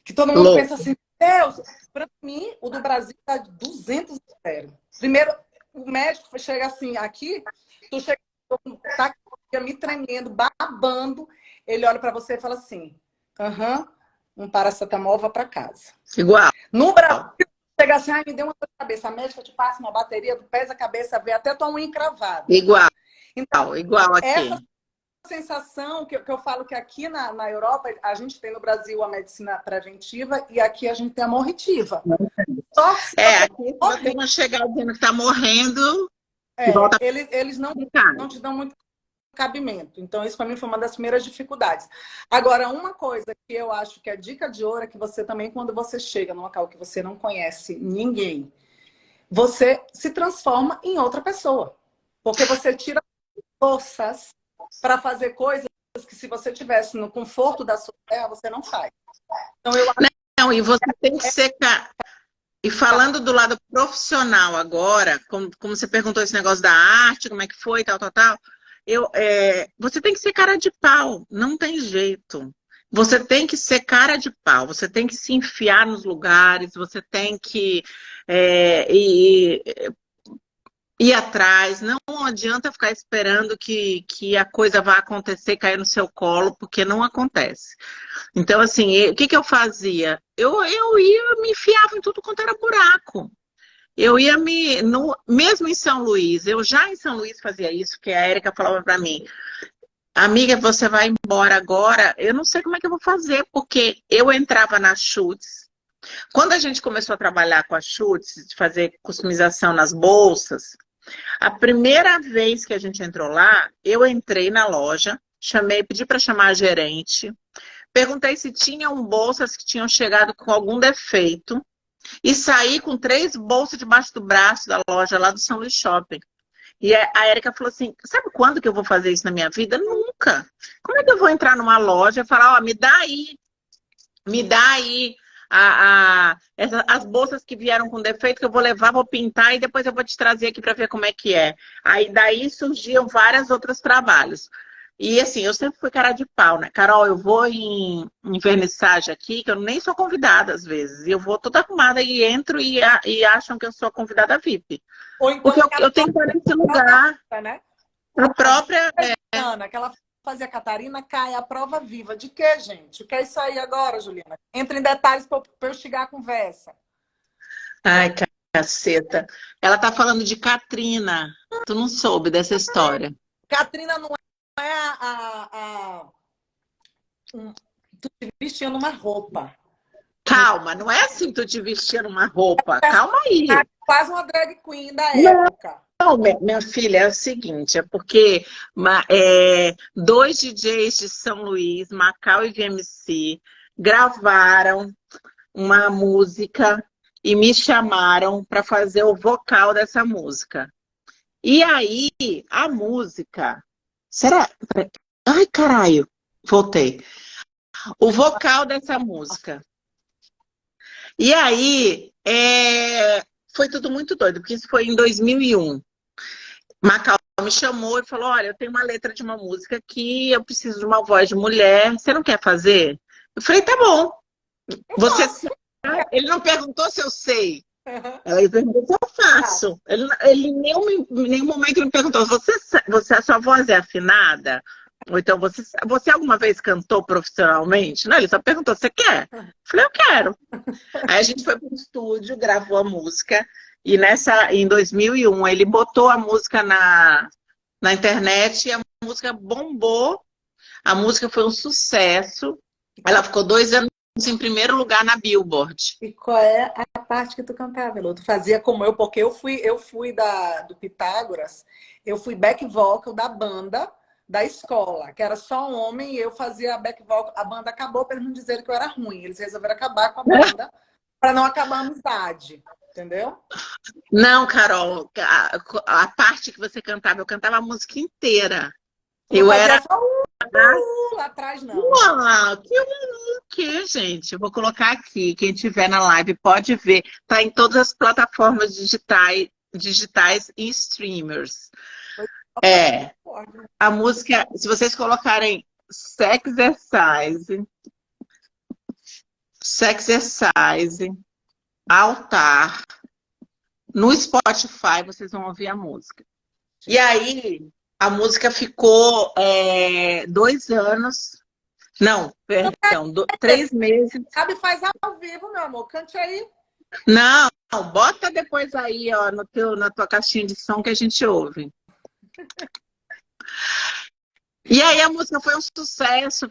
que todo mundo Louco. pensa assim, Deus, para mim, o do Brasil tá 200-0. Primeiro, o médico chega assim, aqui, tu chega, tá me tremendo, babando, ele olha para você e fala assim, um paracetamol, vá para casa. Igual. No Brasil, chega assim, ai, me deu uma dor de cabeça, a médica te passa uma bateria, tu pesa a cabeça, vê até tua unha encravada. Igual. Então, Igual aqui. essa sensação que eu falo que aqui na Europa, a gente tem no Brasil a medicina preventiva e aqui a gente tem a morretiva. Só que aqui você não chegar dizendo que está morrendo, volta eles não te dão muito cabimento. Então, isso para mim foi uma das primeiras dificuldades. Agora, uma coisa que eu acho que é dica de ouro é que você também, quando você chega num local que você não conhece ninguém, você se transforma em outra pessoa. Porque você tira forças para fazer coisas que se você tivesse no conforto da sua terra, você não faz. Então, eu acho... Não, e você tem que ser... E falando do lado profissional agora, como você perguntou esse negócio da arte, como é que foi, tal, você tem que ser cara de pau, não tem jeito. Você tem que ser cara de pau, você tem que se enfiar nos lugares, você tem que ir atrás, não adianta ficar esperando que a coisa vá acontecer, cair no seu colo, porque não acontece. Então, assim, o que eu fazia? Eu ia, me enfiava em tudo quanto era buraco. Eu ia mesmo em São Luís, eu já em São Luís fazia isso, que a Érica falava para mim, amiga, você vai embora agora, eu não sei como é que eu vou fazer, porque eu entrava na Schutz. Quando a gente começou a trabalhar com a Schutz, de fazer customização nas bolsas, a primeira vez que a gente entrou lá, eu entrei na loja, pedi para chamar a gerente, perguntei se tinham bolsas que tinham chegado com algum defeito e saí com 3 bolsas debaixo do braço da loja lá do São Luís Shopping. E a Érica falou assim, sabe quando que eu vou fazer isso na minha vida? Nunca. Como é que eu vou entrar numa loja e falar, me dá aí as bolsas que vieram com defeito que eu vou levar, vou pintar e depois eu vou te trazer aqui para ver como é que é. Aí daí surgiam vários outros trabalhos. E assim, eu sempre fui cara de pau, né? Carol, eu vou em vernissagem aqui, que eu nem sou convidada às vezes. E eu vou toda arrumada e entro e acham que eu sou a convidada VIP. Ou então, porque eu tenho que estar nesse lugar. Né? A própria... Ana, que ela fazia Catarina, cai a prova viva. De quê, gente? O que é isso aí agora, Juliana? Entra em detalhes para eu instigar a conversa. Ai, caceta. Ela tá falando de Katrina. Tu não soube dessa história. Katrina não é tu te vestindo uma roupa. Calma, não é assim tu te vestir uma roupa. Calma aí. Quase uma drag queen da época. Não, minha filha, é o seguinte, é porque 2 DJs de São Luís, Macau e VMC, gravaram uma música e me chamaram para fazer o vocal dessa música. E aí, a música... Será? Ai, caralho! Voltei. O vocal dessa música. E aí, foi tudo muito doido, porque isso foi em 2001. Macau me chamou e falou, olha, eu tenho uma letra de uma música que eu preciso de uma voz de mulher, você não quer fazer? Eu falei, tá bom. Ele não perguntou se eu sei. Ela perguntou se eu faço. Ele em nenhum momento me perguntou, a sua voz é afinada? Ou então, você alguma vez cantou profissionalmente? Não, ele só perguntou, você quer? Eu falei, eu quero. Aí a gente foi para o estúdio, gravou a música. E em 2001, ele botou a música na internet e a música bombou. A música foi um sucesso. Ela ficou 2 anos em primeiro lugar na Billboard. E qual é a parte que tu cantava, Elô? Tu fazia como eu, porque eu fui do Pitágoras, eu fui back vocal da banda da escola, que era só um homem, e eu fazia back vocal. A banda acabou para eles não dizerem que eu era ruim. Eles resolveram acabar com a banda para não acabar a amizade. Entendeu? Não, Carol, a parte que você cantava, eu cantava a música inteira. Eu era Lá atrás, não. Uau, que, gente? Eu vou colocar aqui. Quem tiver na live pode ver. Tá em todas as plataformas digitais e streamers. É. A música, se vocês colocarem Sex Exercise, Altar, no Spotify, vocês vão ouvir a música. E aí, a música ficou 2 anos. Não, perdão, 3 meses. Cabe faz ao vivo, meu amor. Cante aí. Não, bota depois aí, ó, na tua caixinha de som que a gente ouve. E aí a música foi um sucesso,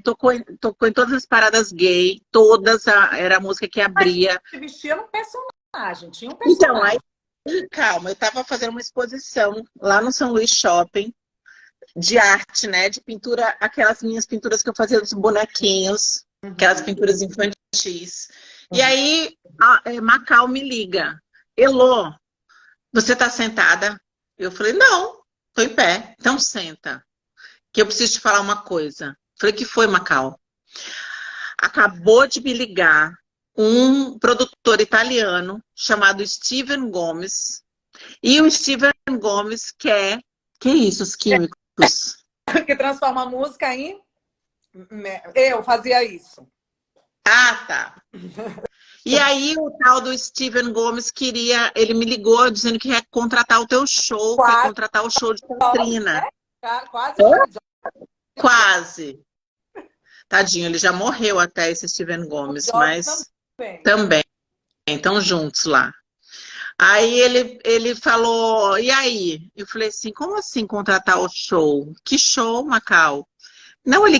tocou em todas as paradas gay, todas, era a música que abria. Se vestia num personagem, tinha um personagem. Então, aí, calma, eu estava fazendo uma exposição lá no São Luís Shopping, de arte, né, de pintura, aquelas minhas pinturas que eu fazia dos bonequinhos, aquelas pinturas infantis. E aí, Macau me liga, Elô, você tá sentada? Eu falei, não, tô em pé, então senta, que eu preciso te falar uma coisa. Falei, que foi, Macau? Acabou de me ligar um produtor italiano chamado Steven Gomes, e o Steven Gomes quer, que isso, os químicos? Que transforma a música em... Eu fazia isso. Ah, tá. E aí o tal do Steven Gomes ele me ligou dizendo que quer contratar o teu show, quer contratar o show de Catrina. Quase. Quase. Tadinho, ele já morreu até, esse Steven Gomes, mas também. Estão juntos lá. Aí ele falou, e aí? Eu falei assim, como assim contratar o show? Que show, Macau? Não, ele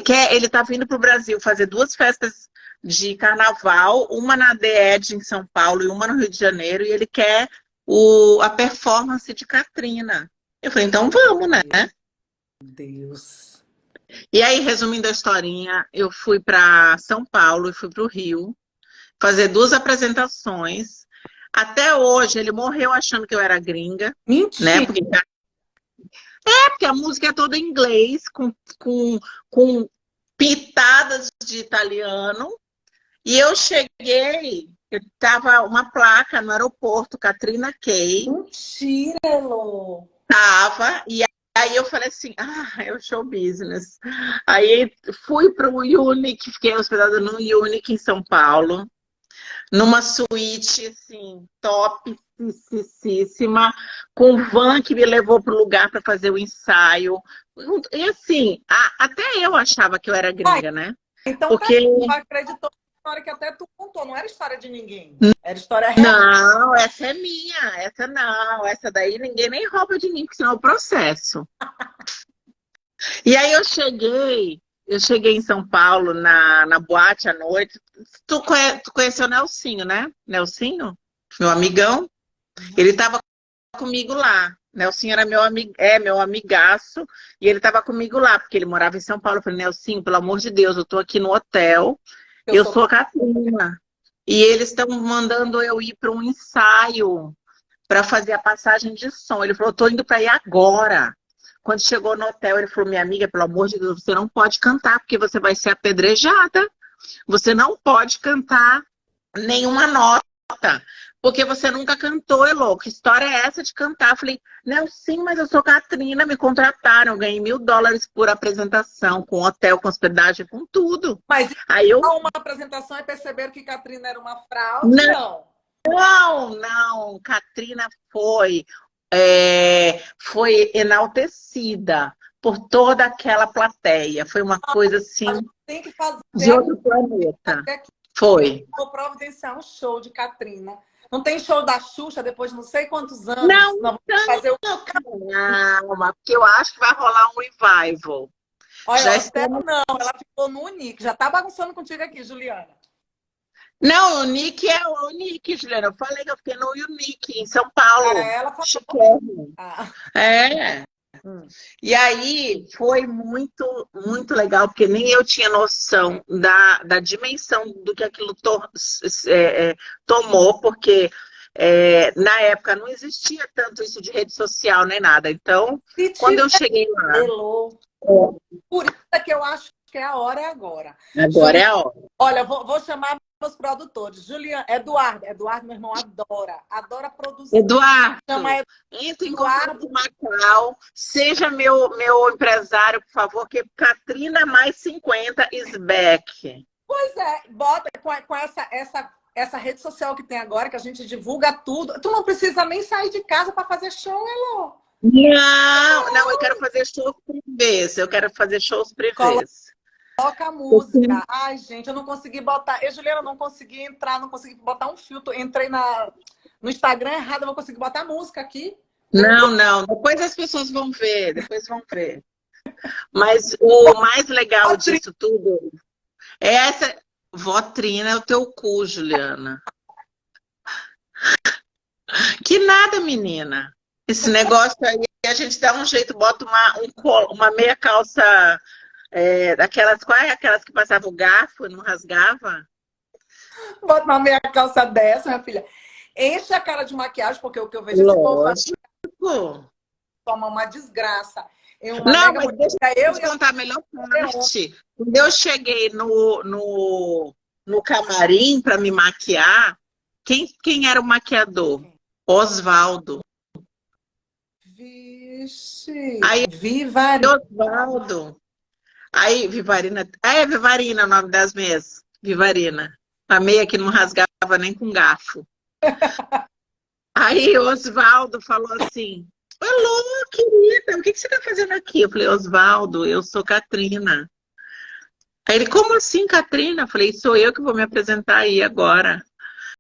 tá vindo pro Brasil fazer 2 festas de carnaval, uma na The Edge em São Paulo e uma no Rio de Janeiro, e ele quer a performance de Catrina. Eu falei, então vamos, né? Meu Deus. E aí, resumindo a historinha, eu fui para São Paulo e fui para o Rio fazer 2 apresentações. Até hoje, ele morreu achando que eu era gringa. Mentira! Né? Porque a música é toda em inglês, com pitadas de italiano. E eu cheguei, tava uma placa no aeroporto, Katrina Kay. Mentira, Elô! Tava, e aí eu falei assim, é o show business. Aí fui para o Unique, fiquei hospedada no Unique em São Paulo, numa suíte, assim, topíssima, com van que me levou para o lugar para fazer o ensaio. E assim, até eu achava que eu era gringa, né? Então, porque... tu acreditou na história que até tu contou, não era história de ninguém. Era história real. Não, essa é minha, essa não, essa daí ninguém nem rouba de mim, porque senão é o processo. E aí eu cheguei em São Paulo, na boate à noite. Tu conheceu o Nelsinho, né? Nelsinho, meu amigão. Ele tava comigo lá. Nelsinho era meu amigaço, e ele tava comigo lá, porque ele morava em São Paulo. Eu falei, Nelsinho, pelo amor de Deus, eu tô aqui no hotel, eu sou a Catrina. E eles estão mandando eu ir para um ensaio para fazer a passagem de som. Ele falou, tô indo para ir agora. Quando chegou no hotel, ele falou, minha amiga, pelo amor de Deus, você não pode cantar, porque você vai ser apedrejada. Você não pode cantar nenhuma nota, porque você nunca cantou, Elô. Que história é essa de cantar? Eu falei, não, sim, mas eu sou Catrina, me contrataram, eu ganhei $1.000 por apresentação, com hotel, com hospedagem, com tudo. Mas aí uma apresentação e perceberam que Catrina era uma fraude? Não, Catrina foi enaltecida por toda aquela plateia. Foi uma coisa assim, tem que fazer de outro planeta. Foi. Vou providenciar um show de Catrina. Não tem show da Xuxa depois de não sei quantos anos? Não, calma, porque eu acho que vai rolar um revival. Olha, ela ficou no Unique. Já tá bagunçando contigo aqui, Juliana. Não, o Unique é o Unique, Juliana. Eu falei que eu fiquei no Unique, em São Paulo. Ela falou. E aí foi muito, muito legal, porque nem eu tinha noção da dimensão do que aquilo tomou, porque na época não existia tanto isso de rede social nem nada. Então, quando eu cheguei lá... Por isso é que eu acho que a hora é agora. Agora é a hora. Olha, vou chamar meus produtores. Juliana, Eduardo, meu irmão, adora produzir. Eduardo, Chama entre em contato com o Macau, seja meu empresário, por favor, que Katrina mais 50 is back. Pois é, bota com essa rede social que tem agora, que a gente divulga tudo. Tu não precisa nem sair de casa para fazer show, Elô. Não, eu quero fazer shows privês. Eu quero fazer shows privês. Coloca a música. Ai, gente, eu não consegui botar. Juliana, não consegui entrar, não consegui botar um filtro. Entrei no Instagram errado, eu vou conseguir botar música aqui. Não. Depois as pessoas vão ver, Mas o mais legal disso tudo é essa. Votrina é o teu cu, Juliana. Que nada, menina. Esse negócio aí, a gente dá um jeito, bota uma meia calça daquelas, qual é aquelas que passava o garfo e não rasgava? Bota uma meia calça dessa, minha filha. Enche a cara de maquiagem, porque o que eu vejo esse povo fazendo toma uma desgraça. Não, mas deixa eu te contar a melhor parte. Quando eu cheguei no camarim para me maquiar, quem era o maquiador? Osvaldo. Vixe. Aí, Vivarina. Osvaldo. Aí, Vivarina. É Vivarina o nome das meias. Vivarina. A meia que não rasgava nem com garfo. Aí, Osvaldo falou assim: alô, querida, o que você está fazendo aqui? Eu falei: Osvaldo, eu sou Katrina. Aí ele: como assim, Katrina? Eu falei: sou eu que vou me apresentar aí agora.